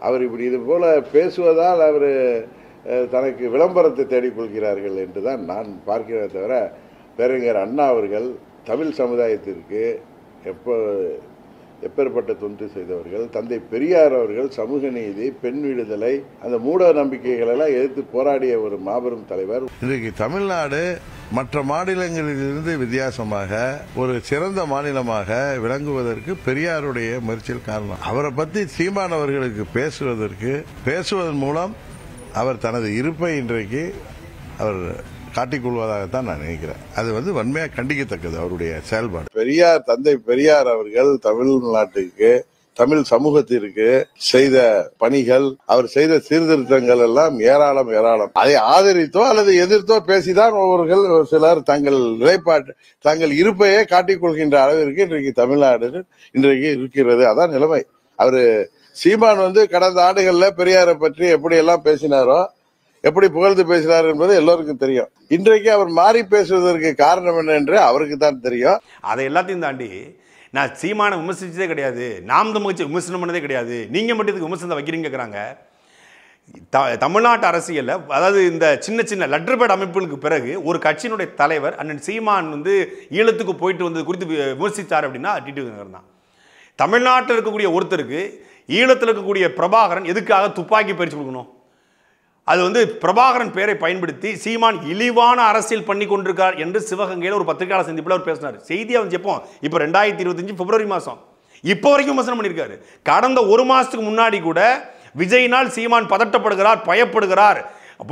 அவர் இப்படி இது போல பேசுவதால் அவர் தனக்கு விளம்பரத்தை தேடிக்கொள்கிறார்கள் என்று தான் நான் பார்க்கிறேன் தவிர, பேரறிஞர் அண்ணா அவர்கள் தமிழ் சமுதாயத்திற்கு எப்பேற்பட்ட தொண்டு செய்தவர்கள். தந்தை பெரியார் அவர்கள் சமூக நீதி, பெண் விடுதலை, அந்த மூட நம்பிக்கைகள் எல்லாம் எதிர்த்து போராடிய ஒரு மாபெரும் தலைவர். இன்றைக்கு தமிழ்நாடு மற்ற மாநிலங்களிலிருந்து வித்தியாசமாக ஒரு சிறந்த மாநிலமாக விளங்குவதற்கு பெரியாருடைய முயற்சியில் காரணம். அவரை பற்றி சீமான் அவர்களுக்கு பேசுவதன் மூலம் அவர் தனது இருப்பை இன்றைக்கு அவர் காட்டிக்கொள்வதாகத்தான் நான் நினைக்கிறேன். அது வந்து வன்மையாக கண்டிக்கத்தக்கது அவருடைய செயல்பாடு. தந்தை பெரியார் அவர்கள் தமிழ்நாட்டுக்கு, தமிழ் சமூகத்திற்கு செய்த பணிகள், அவர் செய்த சீர்திருத்தங்கள் எல்லாம் ஏராளம். அதை ஆதரித்தோ அல்லது எதிர்த்தோ பேசிதான் ஒவ்வொருவர்கள் சிலர் தங்கள் நிலைப்பாட்டு, தங்கள் இருப்பையே காட்டிக்கொள்கின்ற அளவிற்கு இன்றைக்கு தமிழ்நாடு இன்றைக்கு இருக்கிறது. அதான் நிலைமை. அவரு சீமான் வந்து கடந்த ஆண்டுகள்ல பெரியாரை பற்றி எப்படி எல்லாம் பேசினாரோ, எப்படி புகழ்ந்து பேசினார் என்பது எல்லோருக்கும் தெரியும். இன்றைக்கு அவர் மாறி பேசுவதற்கு காரணம் என்ன என்று அவருக்கு தான் தெரியும். அதை எல்லாத்தையும் தாண்டி நான் சீமானை விமர்சிச்சதே கிடையாது, நாம் தமிழ் விமர்சனம் பண்ணதே கிடையாது, நீங்க மட்டும் இதுக்கு விமர்சனத்தை வைக்கிறீங்க கேட்குறாங்க. தமிழ்நாட்டு அரசியலில், அதாவது இந்த சின்ன சின்ன லெட்டர்பேட் அமைப்புகளுக்கு பிறகு ஒரு கட்சியினுடைய தலைவர் அண்ணன் சீமான் வந்து ஈழத்துக்கு போயிட்டு வந்தது குறித்து விமர்சித்தார் அப்படின்னா டிடிவி தினகரன் தான். தமிழ்நாட்டில் இருக்கக்கூடிய ஒருத்தருக்கு ஈழத்தில் இருக்கக்கூடிய பிரபாகரன் எதுக்காக துப்பாக்கி பயிற்சி கொடுக்கணும்? அது வந்து பிரபாகரன் பெயரை பயன்படுத்தி சீமான் இழிவான அரசியல் பண்ணி கொண்டிருக்கார் என்று சிவகங்கையில் ஒரு பத்திரிகையாளர் சந்திப்பில் அவர் பேசினார். செய்தியாக வந்து எப்போ, இப்போ 2025 பிப்ரவரி மாதம், இப்போ வரைக்கும் விமர்சனம் பண்ணியிருக்காரு. கடந்த ஒரு மாதத்துக்கு முன்னாடி கூட விஜயினால் சீமான் பதட்டப்படுகிறார், பயப்படுகிறார்,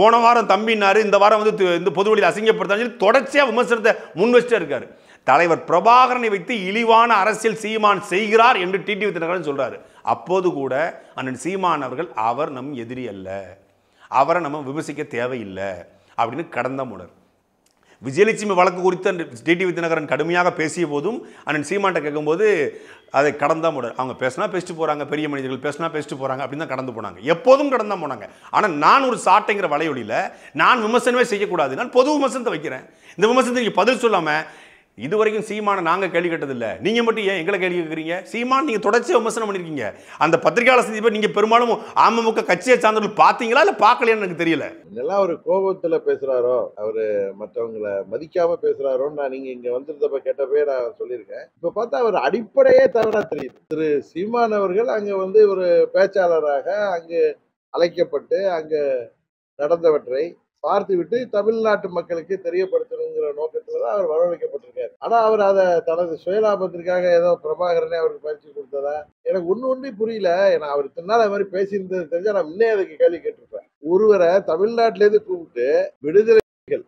போன வாரம் தம்பினாரு, இந்த வாரம் வந்து இந்த பொதுவெளியில் அசிங்கப்படுத்தான்னு தொடர்ச்சியாக விமர்சனத்தை முன் வச்சுட்டே இருக்காரு. தலைவர் பிரபாகரனை வைத்து இழிவான அரசியல் சீமான் செய்கிறார் என்று டிடிவி தினகரன் சொல்றாரு. அப்போது கூட அண்ணன் சீமான் அவர்கள் அவர் நம் எதிரி அல்ல, அவரை நம்ம விமர்சிக்க தேவையில்லை அப்படின்னு கடந்த முனர். விஜயலட்சுமி வழக்கு குறித்து டிடிவி தினகரன் கடுமையாக பேசிய போதும் அண்ணன் சீமான்ட்ட கேட்கும்போது அதை கடந்த முனர். அவங்க பேசினா பேசிட்டு போறாங்க, பெரிய மனிதர்கள் பேசினா பேசிட்டு போறாங்க அப்படின்னு தான் கடந்து போனாங்க. எப்போதும் கடந்து போனாங்க. ஆனால் நான் ஒரு சாட்டைங்கிற வலையொலியில் நான் விமர்சனமே செய்யக்கூடாது, நான் பொது விமர்சனத்தை வைக்கிறேன். இந்த விமர்சனத்துக்கு பதில் சொல்லாம இது வரைக்கும் சீமான நாங்க கேள்வி கேட்டதில்லை, நீங்க மட்டும் ஏன் எங்களை கேள்வி கேட்குறீங்க? சீமான் நீங்க தொடர்ச்சியாக விமர்சனம் பண்ணிருக்கீங்க. அந்த பத்திரிகையாளர் சந்திப்பை நீங்க பெரும்பாலும் அமமுக கட்சியை சார்ந்தவர்கள் பார்த்தீங்களா இல்ல பார்க்கலையான்னு எனக்கு தெரியல. இதெல்லாம் ஒரு கோபத்துல பேசுறாரோ, அவரு மற்றவங்களை மதிக்காம பேசுறாரோன்னு நான் நீங்க இங்க வந்திருந்தப்ப கேட்டப்பே நான் சொல்லியிருக்கேன். இப்ப பார்த்தா அவர் அடிப்படையே தவறா தெரியுது. திரு சீமான் அவர்கள் அங்க வந்து ஒரு பேச்சாளராக அங்கு அழைக்கப்பட்டு அங்கு நடந்தவற்றை பார்த்துவிட்டு தமிழ்நாட்டு மக்களுக்கு தெரியப்படுத்தணுங்கிற இருக்கணுங்கிற நோக்கத்துல தான் அவர் வரவழைக்கப்பட்டிருக்காரு. ஆனா அவர் அதை தனது சுயலாபத்திற்காக ஏதோ பிரபாகரனே அவருக்கு பயிற்சி கொடுத்ததா எனக்கு ஒண்ணு புரியல. ஏன்னா அவர் இத்தனை நாள் அது மாதிரி பேசியிருந்தது தெரிஞ்சா நான் முன்னே அதுக்கு கேள்வி கேட்டிருப்பேன். ஒருவரை தமிழ்நாட்டில இருந்து கூப்பிட்டு விடுதலைகள்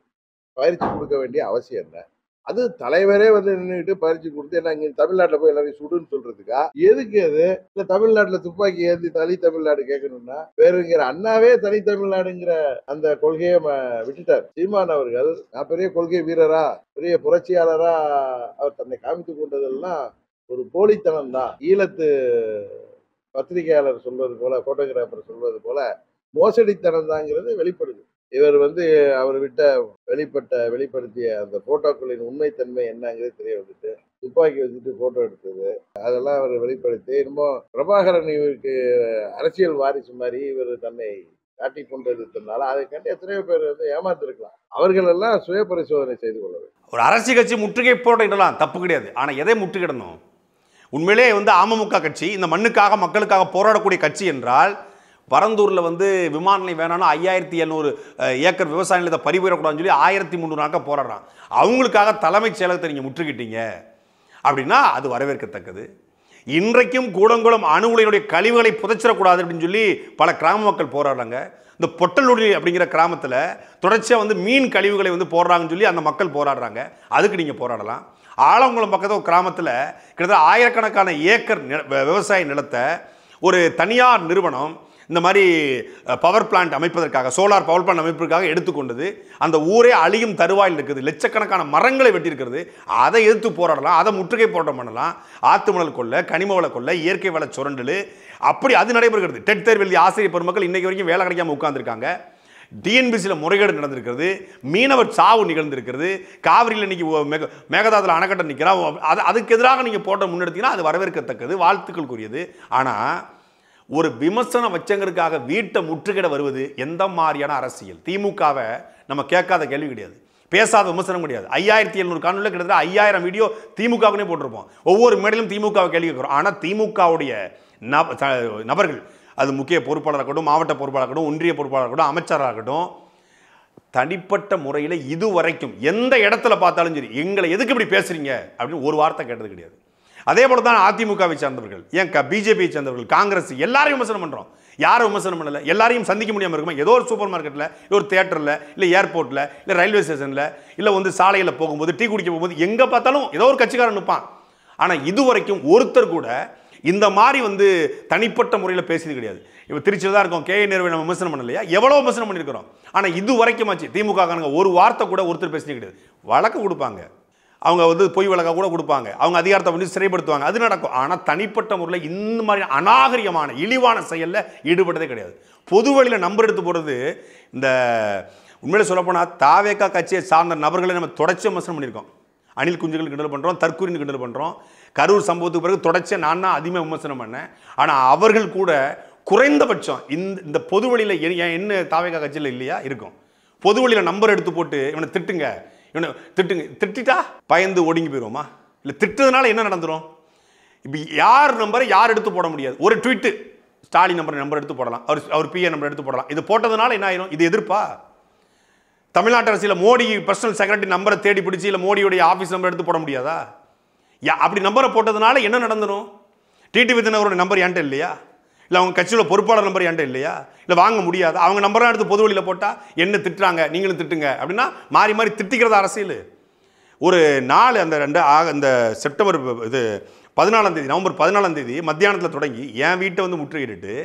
பயிற்சி கொடுக்க வேண்டிய அவசியம் என்ன? அது தலைவரே வந்து நின்றுட்டு பயிற்சி கொடுத்து என்ன இங்க தமிழ்நாட்டில் போய் எல்லாரையும் சுடுன்னு சொல்றதுக்கா? எதுக்கு அது? இல்ல தமிழ்நாட்டுல துப்பாக்கி ஏந்தி தனி தமிழ்நாடு கேட்கணும்னா வேறுங்கிற அண்ணாவே தனி தமிழ்நாடுங்கிற அந்த கொள்கையை விட்டுட்டார். சீமான் அவர்கள் நான் பெரிய கொள்கை வீரரா பெரிய புரட்சியாளரா அவர் தன்னை காமித்துக் கொண்டதெல்லாம் ஒரு போலித்தனம் தான். ஈழத்து பத்திரிகையாளர் சொல்வது போல, போட்டோகிராஃபர் சொல்வது போல மோசடித்தனம் தாங்கிறது வெளிப்படுது. இவர் வந்து அவர் வெளிப்படுத்திய அந்த போட்டோக்களின் உண்மைத்தன்மை என்னங்கிறது தெரிய வந்துட்டு துப்பாக்கி வச்சுட்டு போட்டோ எடுத்தது அதெல்லாம் அவர் வெளிப்படுத்தி இன்னும் பிரபாகரன் இவருக்கு அரசியல் வாரிசு மாதிரி இவர் தன்னை காட்டி கொண்டிருந்ததுனால அதை கண்டு எத்தனையோ பேர் வந்து ஏமாத்திருக்கலாம். அவர்கள் எல்லாம் சுய பரிசோதனை செய்து கொள்ள வேண்டும். ஒரு அரசியல் கட்சி முற்றுகை போட்டிடலாம், தப்பு கிடையாது. ஆனால் எதை முற்றுகிடணும்? உண்மையிலே வந்து அமமுக கட்சி இந்த மண்ணுக்காக மக்களுக்காக போராடக்கூடிய கட்சி என்றால் பரந்தூரில் வந்து விமான நிலையம் வேணாலும் 5700 ஏக்கர் விவசாய நிலத்தை பறிபோயிடக்கூடாதுன்னு சொல்லி 1300 நாட்கள் போராடுறான். அவங்களுக்காக தலைமைச் செயலகத்தை நீங்கள் முற்றுகிட்டீங்க அப்படின்னா அது வரவேற்கத்தக்கது. இன்றைக்கும் கூடங்குளம் அணு உலையினுடைய கழிவுகளை புதைச்சிடக்கூடாது அப்படின்னு சொல்லி பல கிராம மக்கள் போராடுறாங்க. இந்த பொட்டலுடி அப்படிங்கிற கிராமத்தில் தொடர்ச்சியாக வந்து மீன் கழிவுகளை வந்து போடுறாங்கன்னு சொல்லி அந்த மக்கள் போராடுறாங்க. அதுக்கு நீங்கள் போராடலாம். ஆலங்குளம் பக்கத்தில் ஒரு கிராமத்தில் கிட்டத்தட்ட ஆயிரக்கணக்கான ஏக்கர் விவசாய நிலத்தை ஒரு தனியார் நிறுவனம் இந்த மாதிரி பவர் பிளான்ட் அமைப்பதற்காக, சோலார் பவர் பிளான்ட் அமைப்பதற்காக எடுத்துக்கொண்டது. அந்த ஊரே அழியும் தருவாயில் இருக்குது. லட்சக்கணக்கான மரங்களை வெட்டியிருக்கிறது. அதை எதிர்த்து போராடலாம், அதை முற்றுகை போராட்டம் பண்ணலாம். ஆத்து மணல் கொள்ள, கனிம வள கொள்ள, இயற்கை வள சுரண்டல் அப்படி அது நடைபெறுகிறது. டெட் தேர்வு எழுதிய ஆசிரியர் பெருமக்கள் இன்னைக்கு வரைக்கும் வேலை கிடைக்காம உட்கார்ந்துருக்காங்க. டிஎன்பிசியில் முறைகேடு நடந்திருக்கிறது. மீனவர் சாவு நிகழ்ந்திருக்கிறது. காவிரியில் இன்னைக்கு மேகதாதுல அணைக்கட்டை நிற்கிறான். அதுக்கு எதிராக நீங்கள் போட்ட முன்னெடுத்தீங்கன்னா அது வரவேற்கத்தக்கது, வாழ்த்துக்களுக்குரியது. ஆனால் ஒரு விமர்சன வச்சங்களுக்காக வீட்டை முற்றுகிட வருவது எந்த மாதிரியான அரசியல்? திமுகவை நம்ம கேட்காத கேள்வி கிடையாது, பேசாத விமர்சனம் கிடையாது. 5700 காணொலியில் கிட்டத்தட்ட 5000 வீடியோ திமுகவுனே போட்டிருப்போம். ஒவ்வொரு மேடையிலும் திமுகவை கேள்வி கேட்குறோம். ஆனால் திமுகவுடைய நபர்கள், அது முக்கிய பொறுப்பாளராக இருக்கட்டும், மாவட்ட பொறுப்பாளராக இருக்கட்டும், ஒன்றிய பொறுப்பாளராக இருக்கட்டும், அமைச்சராக இருக்கட்டும், தனிப்பட்ட முறையில் இதுவரைக்கும் எந்த இடத்துல பார்த்தாலும் சரி எங்களை எதுக்கு இப்படி பேசுறீங்க அப்படின்னு ஒரு வார்த்தை கேட்டது கிடையாது. அதே போல தான் அதிமுகவை சேர்ந்தவர்கள், ஏன் பிஜேபியை சேர்ந்தவர்கள், காங்கிரஸ் எல்லாரையும் விமர்சனம் பண்ணுறோம். யாரும் விமர்சனம் பண்ணல. எல்லாரையும் சந்திக்க முடியாமல் இருக்குமா? ஏதோ ஒரு சூப்பர் மார்க்கெட்டில், ஒரு தியேட்டரில், இல்லை ஏர்போர்ட்டில், இல்லை ரயில்வே ஸ்டேஷனில், இல்லை வந்து சாலையில் போகும்போது, டீ குடிக்க போகும்போது எங்கே பார்த்தாலும் ஏதோ ஒரு கட்சிக்காரன் நிற்பான். ஆனால் இதுவரைக்கும் ஒருத்தர் கூட இந்த மாதிரி வந்து தனிப்பட்ட முறையில் பேசியது கிடையாது. இப்போ திருச்சியில் தான் இருக்கோம், கே நேருவை நம்ம விமர்சனம் பண்ணலையா? எவ்வளோ விமர்சனம் பண்ணியிருக்கிறோம். ஆனால் இது வரைக்கும் ஆச்சு திமுக ஒரு வார்த்தை கூட ஒருத்தர் பேசினது கிடையாது. வழக்கு கொடுப்பாங்க, அவங்க வந்து பொய் வழக்கா கூட கொடுப்பாங்க, அவங்க அதிகாரத்தை வந்து சிறைப்படுத்துவாங்க, அது நடக்கும். ஆனால் தனிப்பட்ட முறையில் இந்த மாதிரி அநாகரிகமான இழிவான செயலில் ஈடுபட்டதே கிடையாது. பொது வழியில் நம்பர் எடுத்து போடுறது, இந்த உண்மையில சொல்லப்போனால் தாவேகா கட்சியை சார்ந்த நபர்களை நம்ம தொடர்ச்சி விமர்சனம் பண்ணியிருக்கோம். அணில் குஞ்சுகள் கிண்டல் பண்ணுறோம், தற்கூரின்னு கிண்டல் பண்ணுறோம். கரூர் சம்பவத்துக்கு பிறகு தொடர்ச்சியாக நான் தான் அதிகமாக விமர்சனம் பண்ணேன். ஆனால் அவர்கள் கூட குறைந்தபட்சம் இந்த பொது வழியில் என்ன தாவேகா கட்சியில் இல்லையா இருக்கும். பொது வழியில் நம்பர் எடுத்து போட்டு இவனை திட்டுங்க, இவனை திட்டுங்க, திட்டா பயந்து ஒடுங்கி போயிடுவோமா? இல்லை திட்டுறதுனால என்ன நடந்துடும்? இப்போ யார் நம்பரை யார் எடுத்து போட முடியாது. ஒரு ட்வீட்டு ஸ்டாலின் நம்பர் எடுத்து போடலாம், அவர் பிஏ நம்பர் எடுத்து போடலாம். இது போட்டதுனால என்ன ஆயிரும்? இது எதிர்ப்பா? தமிழ்நாட்டு அரசியல் மோடி பர்சனல் செக்ரட்டரி நம்பரை தேடி பிடிச்சி இல்லை மோடியுடைய ஆஃபீஸ் நம்பர் எடுத்து போட முடியாதா? அப்படி நம்பரை போட்டதுனால என்ன நடந்துடும்? டிடிவி தினகரோட நம்பர் என்கிட்ட இல்லையா? இல்லை அவங்க கட்சியில் பொறுப்பாளர் நம்பர் என்கிட்ட இல்லையா? இல்லை வாங்க முடியாது. அவங்க நம்பரெலாம் எடுத்து பொது வழியில் போட்டால் என்ன திட்டுறாங்க, நீங்களும் திட்டுங்க அப்படின்னா மாறி மாறி திட்டிக்கிறது அரசியல். ஒரு நாள் அந்த செப்டம்பர் 14 நவம்பர் 14 மத்தியானத்தில் தொடங்கி என் வீட்டை வந்து முற்றுகையிட்டு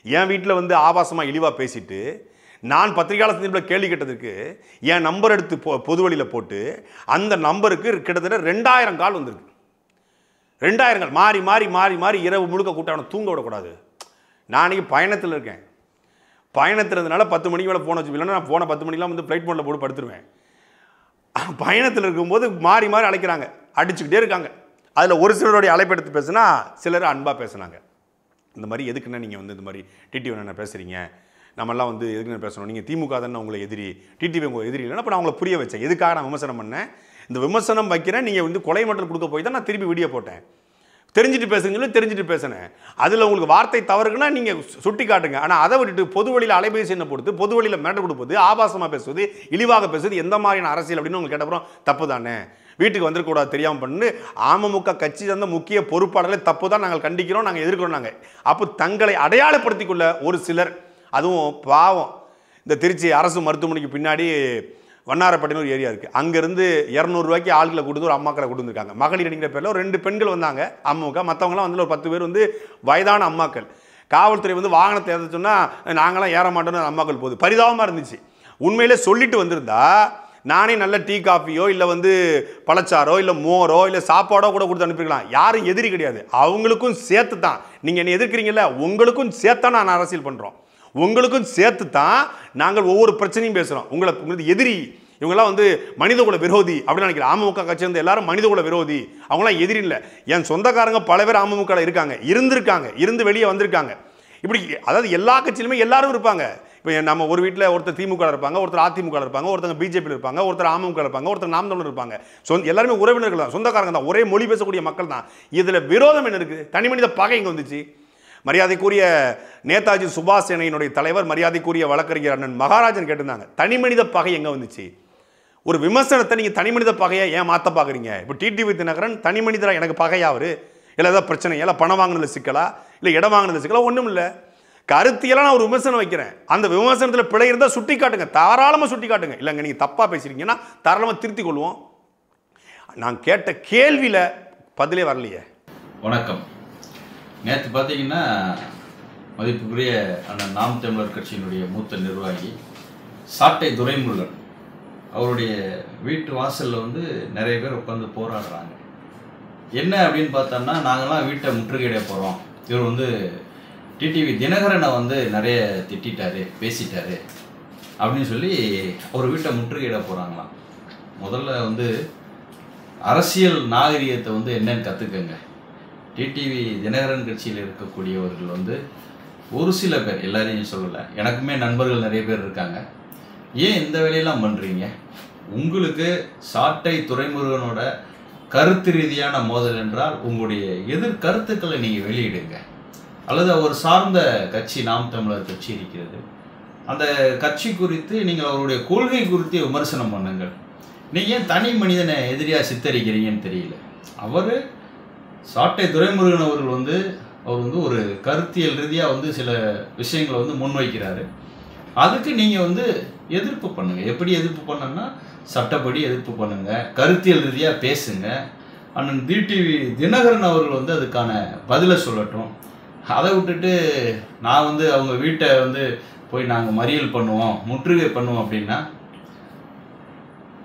என் வீட்டில் வந்து ஆபாசமாக இழிவாக பேசிட்டு நான் பத்திரிகையாளர் சந்திப்பில் கேள்வி கேட்டதுக்கு என் நம்பர் எடுத்து பொது வழியில் போட்டு அந்த நம்பருக்கு கிட்டத்தட்ட 2000 கால் வந்திருக்கு. 2000 கால் மாறி மாறி மாறி மாறி இரவு முழுக்க கூட்டம் தூங்க விடக்கூடாது. நான் இன்றைக்கி பயணத்தில் இருக்கேன். பயணத்தில் இருந்தனால 10 மணிக்கு மேலே ஃபோன் வச்சு, இல்லைன்னா நான் ஃபோனை 10 மணிக்கெலாம் வந்து ஃப்ளைட் மோடில் போட்டு படுத்துருவேன். பயணத்தில் இருக்கும்போது மாறி மாறி அழைக்கிறாங்க, அடிச்சுக்கிட்டே இருக்காங்க. அதில் ஒரு சிலருடைய அழைப்பு எடுத்து பேசுனா சிலர் அன்பாக பேசுனாங்க. இந்த மாதிரி எதுக்குன்னா நீங்கள் வந்து இந்த மாதிரி டிடிவி என்ன பேசுகிறீங்க, நம்மெல்லாம் வந்து எதுக்குன்னு பேசணும், நீங்கள் திமுக தானே உங்களை எதிரி, டிடிவி உங்களை எதிரி இல்லைன்னா. அப்போ நான் அவங்களை புரிய வச்சேன் எதுக்காக நான் விமர்சனம் பண்ணேன். இந்த விமர்சனம் வைக்கிறேன், நீங்கள் வந்து கொலை மட்டல் கொடுக்க போய் தான் நான் திருப்பி வீடியோ போட்டேன். தெரிஞ்சுட்டு பேசுங்கன்னு தெரிஞ்சுட்டு பேசினேன். அதில் உங்களுக்கு வார்த்தை தவறுக்குன்னா நீங்கள் சுட்டி காட்டுங்க. ஆனால் அதை விட்டுட்டு பொது வழியில் அலைபேசி என்ன கொடுத்து பொது வழியில் மிரட்டல் கொடுப்பது, ஆபாசமாக பேசுவது, இழிவாக பேசுவது எந்த மாதிரியான அரசியல் அப்படின்னு உங்களுக்கு கேட்டப்புறம் தப்பு தானே, வீட்டுக்கு வந்துருக்கூடாது தெரியாமல் பண்ணு. அமமுக கட்சி சேர்ந்த முக்கிய பொறுப்பாளர்களை தப்பு தான் நாங்கள் கண்டிக்கிறோம், நாங்கள் எதிர்க்கிறோம். நாங்கள் அப்போ தங்களை அடையாளப்படுத்திக் கொள்ள ஒரு சிலர், அதுவும் பாவம் இந்த திருச்சி அரசு மருத்துவமனைக்கு பின்னாடி வண்ணாரப்பட்டின ஒரு ஏரியா இருக்குது, அங்கேருந்து 200 ரூபாய்க்கு ஆட்களை கொடுத்து ஒரு அம்மாக்களை கொண்டு வந்திருக்காங்க. மகளிர் அணிங்கிற பேரில் ஒரு 2 பெண்கள் வந்தாங்க அம்மாவுக்கு, மற்றவங்களாம் வந்து ஒரு 10 பேர் வந்து வயதான அம்மாக்கள். காவல்துறை வந்து வாகனத்தை ஏற்ற சொன்னால் நாங்களாம் ஏற மாட்டோம்னு அம்மாக்கள் போகுது. பரிதாபமாக இருந்துச்சு. உண்மையிலே சொல்லிட்டு வந்திருந்தா நானே நல்ல டீ காஃபியோ இல்லை வந்து பழச்சாரோ இல்லை மோரோ இல்லை சாப்பாடோ கூட கொடுத்து அனுப்பிக்கலாம். யாரும் எதிரி கிடையாது, அவங்களுக்கும் சேர்த்து தான். நீங்கள் என்ன எதிர்க்கிறீங்கல்ல, உங்களுக்கும் சேர்த்தா நான் அரசியல் பண்ணுறோம், உங்களுக்கும் சேர்த்து தான் நாங்கள் ஒவ்வொரு பிரச்சனையும் பேசுகிறோம். உங்களுக்கு எதிரி இவங்கெல்லாம் வந்து மனிதகுல விரோதி அப்படின்னு நினைக்கிறேன். அமமுக கட்சி வந்து எல்லாரும் மனிதகுல விரோதி, அவங்களாம் எதிரி இல்லை. என் சொந்தக்காரங்க பல பேர் அமமுக இருக்காங்க, இருந்து வெளியே வந்திருக்காங்க. இப்படி அதாவது எல்லா கட்சியிலுமே எல்லாரும் இருப்பாங்க. இப்போ நம்ம ஒரு வீட்டில் ஒருத்தர் திமுக இருப்பாங்க, ஒருத்தர் அதிமுக இருப்பாங்க, ஒருத்தங்க பிஜேபியில் இருப்பாங்க, ஒருத்தர் அமமுக இருப்பாங்க, ஒருத்தர் நாம் தமிழர் இருப்பாங்க. எல்லாருமே உறவினர்கள் தான், சொந்தக்காரங்க தான், ஒரே மொழி பேசக்கூடிய மக்கள் தான். இதில் விரோதம் என்ன இருக்குது? தனி மனித பகை இங்கே வந்துச்சு. மரியாதைக்குரிய நேதாஜி சுபாஷ் சேனையினுடைய தலைவர் மரியாதைக்குரிய வழக்கறிஞர் அண்ணன் மகாராஜன் கேட்டிருந்தாங்க, தனி மனித பகை எங்கே வந்துச்சு? ஒரு விமர்சனத்தை நீங்கள் தனி மனித பகையை ஏன் மாற்ற பார்க்குறீங்க? இப்போ டிடிவி தினகரன் தனி மனிதராக எனக்கு பகையா அவர்? இல்லை ஏதாவது பிரச்சனை, இல்லை பணம் வாங்கினது சிக்கலா, இல்லை இடம் வாங்கினது சிக்கலா? ஒன்றும் இல்லை. கருத்தியெல்லாம் நான் ஒரு விமர்சனம் வைக்கிறேன், அந்த விமர்சனத்தில் பிழை இருந்தால் சுட்டி காட்டுங்க, தாராளமாக சுட்டி காட்டுங்க. இல்லைங்க நீங்கள் தப்பாக பேசுகிறீங்கன்னா தாராளமாக திருத்திக் கொள்வோம். நான் கேட்ட கேள்வியில் பதிலே வரலையே. வணக்கம். நேற்று பார்த்தீங்கன்னா மதிப்புக்குரிய அண்ணன் நாம் தமிழர் கட்சியினுடைய மூத்த நிர்வாகி சாட்டை துரைமுருகன் அவருடைய வீட்டு வாசலில் வந்து நிறைய பேர் உட்காந்து போராடுறாங்க. என்ன அப்படின்னு பார்த்தோம்னா, நாங்கள்லாம் வீட்டை முற்றுகையிட போகிறோம், இவர் வந்து டிடிவி தினகரனை வந்து நிறைய திட்டாரு பேசிட்டாரு அப்படின்னு சொல்லி ஒரு வீட்டை முற்றுகையிட போகிறாங்களாம். முதல்ல வந்து அரசியல் நாகரிகத்தை வந்து என்னன்னு கற்றுக்கங்க. டிடிவி தினகரன் கட்சியில் இருக்கக்கூடியவர்கள் வந்து ஒரு சில பேர், எல்லாரையும் சொல்லலை, எனக்குமே நண்பர்கள் நிறைய பேர் இருக்காங்க. ஏன் இந்த வேலையெல்லாம் பண்ணுறீங்க? உங்களுக்கு சாட்டை துரைமுருகனோட கருத்து ரீதியான மோதல் என்றால் உங்களுடைய எதிர் கருத்துக்களை நீங்கள் வெளியிடுங்க. அல்லது அவர் சார்ந்த கட்சி நாம் தமிழர் கட்சி இருக்கிறது, அந்த கட்சி குறித்து நீங்கள் அவருடைய கொள்கை குறித்து விமர்சனம் பண்ணுங்கள். நீங்கள் ஏன் தனி மனிதனை எதிரியாக சித்தரிக்கிறீங்கன்னு தெரியல. அவர் சாட்டை துரைமுருகன் அவர்கள் வந்து அவர் வந்து ஒரு கருத்தியல் ரீதியாக வந்து சில விஷயங்களை வந்து முன்வைக்கிறாரு. அதுக்கு நீங்கள் வந்து எதிர்ப்பு பண்ணுங்கள். எப்படி எதிர்ப்பு பண்ணுங்கன்னா, சட்டப்படி எதிர்ப்பு பண்ணுங்கள், கருத்தியல் ரீதியாக பேசுங்க. அண்ணன் டிடிவி தினகரன் அவர்கள் வந்து அதுக்கான பதிலை சொல்லட்டும். அதை விட்டுட்டு நான் வந்து அவங்க வீட்டை வந்து போய் நாங்கள் மறியல் பண்ணுவோம், முற்றுகை பண்ணுவோம் அப்படின்னா,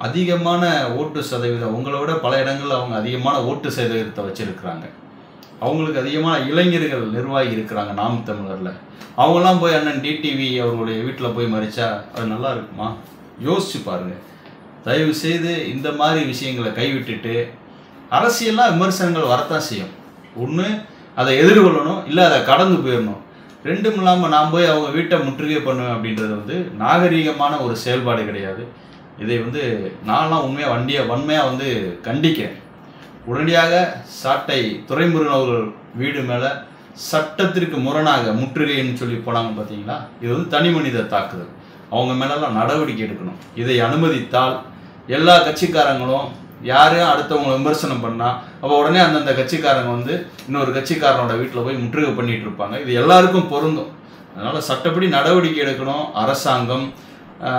அதிகமான ஓட்டு சதவீதம், உங்களை விட பல இடங்களில் அவங்க அதிகமான ஓட்டு சதவீதத்தை வச்சுருக்கிறாங்க. அவங்களுக்கு அதிகமான இளைஞர்கள் நிர்வாகி இருக்கிறாங்க நாம் தமிழரில். அவங்களாம் போய் அண்ணன் டிடிவி அவர்களுடைய வீட்டில் போய் மறிச்சா அது நல்லா இருக்குமா? யோசிச்சு பாருங்கள். தயவு செய்து இந்த மாதிரி விஷயங்களை கைவிட்டுட்டு, அரசியல்லாம் விமர்சனங்கள் வரத்தான் செய்யும். ஒன்று அதை எதிர்கொள்ளணும், இல்லை அதை கடந்து போயிடணும். ரெண்டும் இல்லாமல் நான் போய் அவங்க வீட்டை முற்றுகை பண்ணுவேன் அப்படின்றது வந்து நாகரீகமான ஒரு செயல்பாடு கிடையாது. இதை வந்து நான்லாம் வன்மையாக வந்து கண்டிக்கிறேன். உடனடியாக சாட்டை துரைமுருகன் அவர்கள் வீடு மேலே சட்டத்திற்கு முரணாக முற்றுகைன்னு சொல்லி போனாங்க பார்த்தீங்களா, இது வந்து தனி மனித தாக்குதல். அவங்க மேலெல்லாம் நடவடிக்கை எடுக்கணும். இதை அனுமதித்தால் எல்லா கட்சிக்காரங்களும் யாரையும் அடுத்தவங்க விமர்சனம் பண்ணால் அப்போ உடனே அந்தந்த கட்சிக்காரங்க வந்து இன்னொரு கட்சிக்காரனோட வீட்டில் போய் முற்றுகை பண்ணிகிட்டு இருப்பாங்க. இது எல்லாருக்கும் பொருந்தும். அதனால் சட்டப்படி நடவடிக்கை எடுக்கணும் அரசாங்கம்.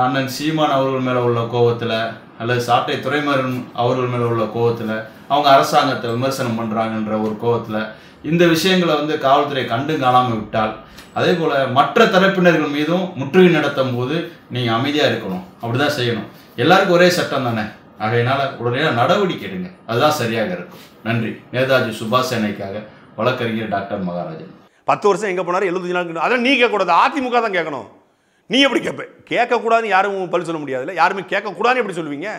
அண்ணன் சீமான் அவர்கள் மேலே உள்ள கோபத்தில், அல்லது சாட்டை துரைமுருகன் அவர்கள் மேலே உள்ள கோபத்தில், அவங்க அரசாங்கத்தை விமர்சனம் பண்ணுறாங்கன்ற ஒரு கோபத்தில் இந்த விஷயங்களை வந்து காவல்துறை கண்டு காணாமல் விட்டால், அதே போல் மற்ற தரப்பினர்கள் மீதும் முற்றுகை நடத்தும் போது நீங்கள் அமைதியாக இருக்கணும். அப்படி தான் செய்யணும். எல்லாருக்கும் ஒரே சட்டம் தானே. ஆகையினால உடனடியாக நடவடிக்கை எடுங்க, அதுதான் சரியாக இருக்கும். நன்றி. நேதாஜி சுபாஷ் சேனைக்காக வழக்கறிஞர் டாக்டர் மகாராஜன். 10 வருஷம் எங்கே போனார், 75 நாள். அதெல்லாம் நீ கேட்கக்கூடாது, அதிமுக தான் கேட்கணும். நீ எப்படி கேட்ப? கேட்கக்கூடாதுன்னு யாரும் பதில் சொல்ல முடியாதுல்ல. யாருமே கேட்கக்கூடாதுன்னு எப்படி சொல்லுவீங்க?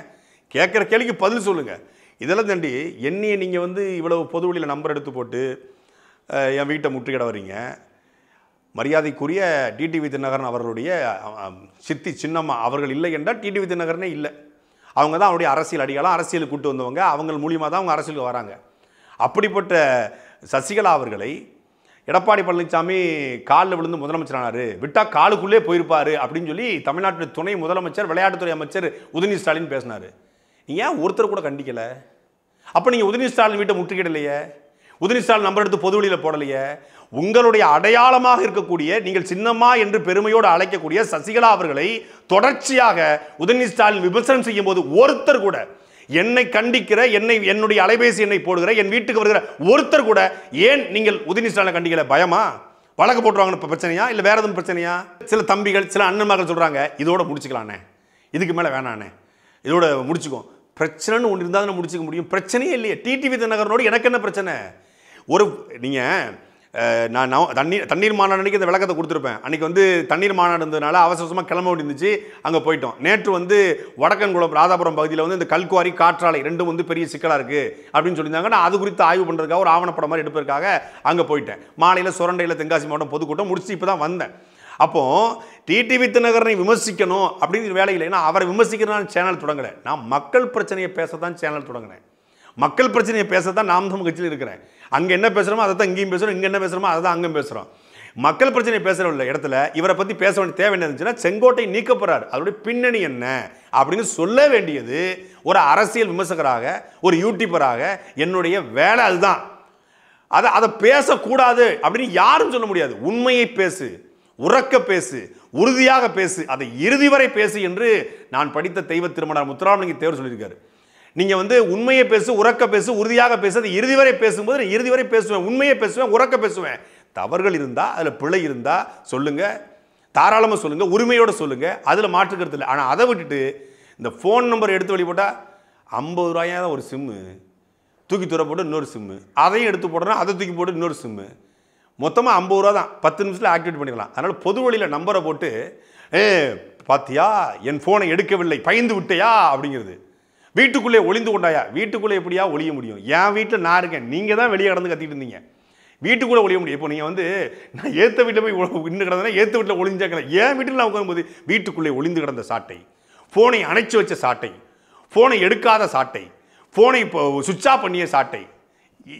கேட்குற கேள்விக்கு பதில் சொல்லுங்கள். இதெல்லாம் தாண்டி என்னையை நீங்கள் வந்து இவ்வளவு பொது வழியில் நம்பர் எடுத்து போட்டு என் வீட்டை முற்றுகையிட வர்றீங்க. மரியாதைக்குரிய டிடிவி தினகரன் அவர்களுடைய சித்தி சின்னம்மா அவர்கள் இல்லை என்றால் டிடிவி தினகரனே இல்லை. அவங்க தான் அவருடைய அரசியல் அடியாளம், அரசியலுக்கு கூட்டு வந்தவங்க. அவங்க மூலியமாக தான் அவங்க அரசியலுக்கு வராங்க. அப்படிப்பட்ட சசிகலா அவர்களை எடப்பாடி பழனிசாமி காலில் விழுந்து முதலமைச்சரானாரு, விட்டா காலுக்குள்ளே போயிருப்பாரு அப்படின்னு சொல்லி தமிழ்நாட்டுடைய துணை முதலமைச்சர் விளையாட்டுத்துறை அமைச்சர் உதயநிதி ஸ்டாலின் பேசினாரு. ஏன் ஒருத்தர் கூட கண்டிக்கல? அப்ப நீங்க உதயநிதி ஸ்டாலின் வீட்டை முற்றுகையிடலையே, உதயநிதி ஸ்டாலின் நம்பர் எடுத்து பொது வெளியில போடலையே. உங்களுடைய அடையாளமாக இருக்கக்கூடிய, நீங்கள் சின்னம்மா என்று பெருமையோடு அழைக்கக்கூடிய சசிகலா அவர்களை தொடர்ச்சியாக உதயநிதி ஸ்டாலின் விமர்சனம் செய்யும் போது ஒருத்தர் கூட, என்னை கண்டிக்கிற, என்னுடைய அலைபேசி எண்ணை போடுகிற, என் வீட்டுக்கு வருகிற ஒருத்தர் கூட ஏன் நீங்கள் உதயநிதி ஸ்டாலினை கண்டிக்கல? பயமா? வழக்கு போட்டுருவாங்க பிரச்சனையா, இல்ல வேற எதுவும் பிரச்சனையா? சில தம்பிகள், சில அண்ணன்மார்கள் சொல்றாங்க, இதோட முடிச்சுக்கலானே, இதுக்கு மேல வேணானே, இதோட முடிச்சுக்கோ. பிரச்சனைன்னு ஒன்று இருந்தால் தானே முடிச்சுக்க முடியும். பிரச்சனையே இல்லையே. டிடிவி தினகரனோடு எனக்கு என்ன பிரச்சனை? ஒரு நீங்கள் நான் தண்ணீர் மாநாடு அன்றைக்கி இந்த விளக்கத்தை கொடுத்துருப்பேன். அன்றைக்கி வந்து தண்ணீர் மாநாடு இருந்ததுனால அவசரமாக கிளம்ப வேண்டியிருந்துச்சு, அங்கே போயிட்டோம். நேற்று வந்து வடக்கன்குளம் ராதாபுரம் பகுதியில் வந்து இந்த கல்குவாரி காற்றாலை ரெண்டும் வந்து பெரிய சிக்கலாக இருக்குது அப்படின்னு சொல்லியிருந்தாங்க. நான் அது குறித்து ஆய்வு பண்ணுறதுக்காக ஒரு ஆவணப்படம் மாதிரி எடுப்பதற்காக அங்கே போயிட்டேன். மாலையில் சுரண்டையில் தென்காசி மாவட்டம் பொதுக்கூட்டம் முடிச்சு இப்போ தான் வந்தேன். அப்போ டிடிவி தினகரனை விமர்சிக்கணும் அப்படிங்கிற வேலையில், ஏன்னா அவரை விமர்சிக்கிறதான் சேனல் தொடங்கலை, நான் மக்கள் பிரச்சனையை பேசத்தான் சேனல் தொடங்கினேன். மக்கள் பிரச்சனையை பேசத்தான் நாம் தமிழ் கட்சியில் இருக்கிறேன். அங்கே என்ன பேசுகிறோமோ அதை தான் இங்கேயும் பேசுகிறோம், இங்கே என்ன பேசுகிறோமோ அதை தான் அங்கேயும் பேசுகிறோம். மக்கள் பிரச்சனையை பேசுகிற இடத்துல இவரை பற்றி பேச வேண்டிய தேவை என்ன இருந்துச்சுன்னா, செங்கோட்டை நீக்கப்படுறாரு, அதோடைய பின்னணி என்ன அப்படின்னு சொல்ல வேண்டியது ஒரு அரசியல் விமர்சகராக, ஒரு யூடியூபராக என்னுடைய வேலை. அதுதான். அதை பேசக்கூடாது அப்படின்னு யாரும் சொல்ல முடியாது. உண்மையை பேசு, உறக்க பேசு, உறுதியாக பேசு, அதை இறுதி வரை பேசு என்று நான் படித்த தெய்வ திருமணர் முத்துராமலிங்க தேவர் சொல்லியிருக்காரு. நீங்க வந்து உண்மையை பேசு, உறக்க பேசு, உறுதியாக பேசு, அதை இறுதி வரை பேசும்போது நான் இறுதி வரை பேசுவேன், உண்மையை பேசுவேன், உறக்க பேசுவேன். தவறுகள் இருந்தா, அதுல பிழை இருந்தா சொல்லுங்க, தாராளமாக சொல்லுங்க, உரிமையோட சொல்லுங்க, அதுல மாற்றுக்கிறது இல்லை. ஆனா அதை விட்டுட்டு இந்த ஃபோன் நம்பர் எடுத்து வெளி போட்டா 50 ரூபாயா தான் ஒரு சிம்மு, தூக்கி தூர போட்டு இன்னொரு சிம்மு, அதையும் எடுத்து போடுறோம், அதை தூக்கி போட்டு இன்னொரு சிம்மு, மொத்தமாக 50 ரூபா தான், 10 நிமிஷத்தில் ஆக்டிவேட் பண்ணிக்கலாம். அதனால் பொது வழியில் நம்பரை போட்டு பாத்தியா என் ஃபோனை எடுக்கவில்லை, பயந்து விட்டையா அப்படிங்கிறது. வீட்டுக்குள்ளே ஒளிந்து கொண்டாயா, வீட்டுக்குள்ளே எப்படியா ஒளிய முடியும்? என் வீட்டில் நான் இருக்கேன், நீங்கள் தான் வெளியே கடந்து கத்திட்டு இருந்தீங்க, வீட்டுக்குள்ளே ஒளிய முடியும். இப்போ நீங்கள் வந்து நான் ஏற்ற வீட்டில் போய் இன்னும் கிடந்தேன்னா ஏற்ற வீட்டில் ஒளிஞ்சாக்கல, என் வீட்டில் நான் உட்காரும்போது வீட்டுக்குள்ளே ஒளிந்து கிடந்த சாட்டை, ஃபோனை அணைச்சி வச்ச சாட்டை, ஃபோனை எடுக்காத சாட்டை, ஃபோனை இப்போ சுவிட்ச் ஆஃப் பண்ணிய சாட்டை,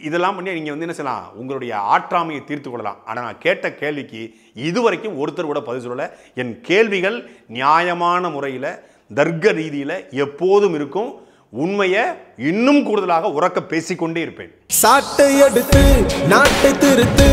இதெல்லாம் பண்ணி நீங்கள் வந்து என்ன செய்யலாம், உங்களுடைய ஆற்றாமையை தீர்த்து கொள்ளலாம். ஆனால் நான் கேட்ட கேள்விக்கு இதுவரைக்கும் ஒருத்தர் கூட பதில் சொல்லலை. என் கேள்விகள் நியாயமான முறையில், தர்க்க ரீதியில் எப்போதும் இருக்கும். உண்மையை இன்னும் கூடுதலாக உறக்க பேசிக்கொண்டே இருப்பேன். சாட்டை எடுத்து நாட்டை திருத்து.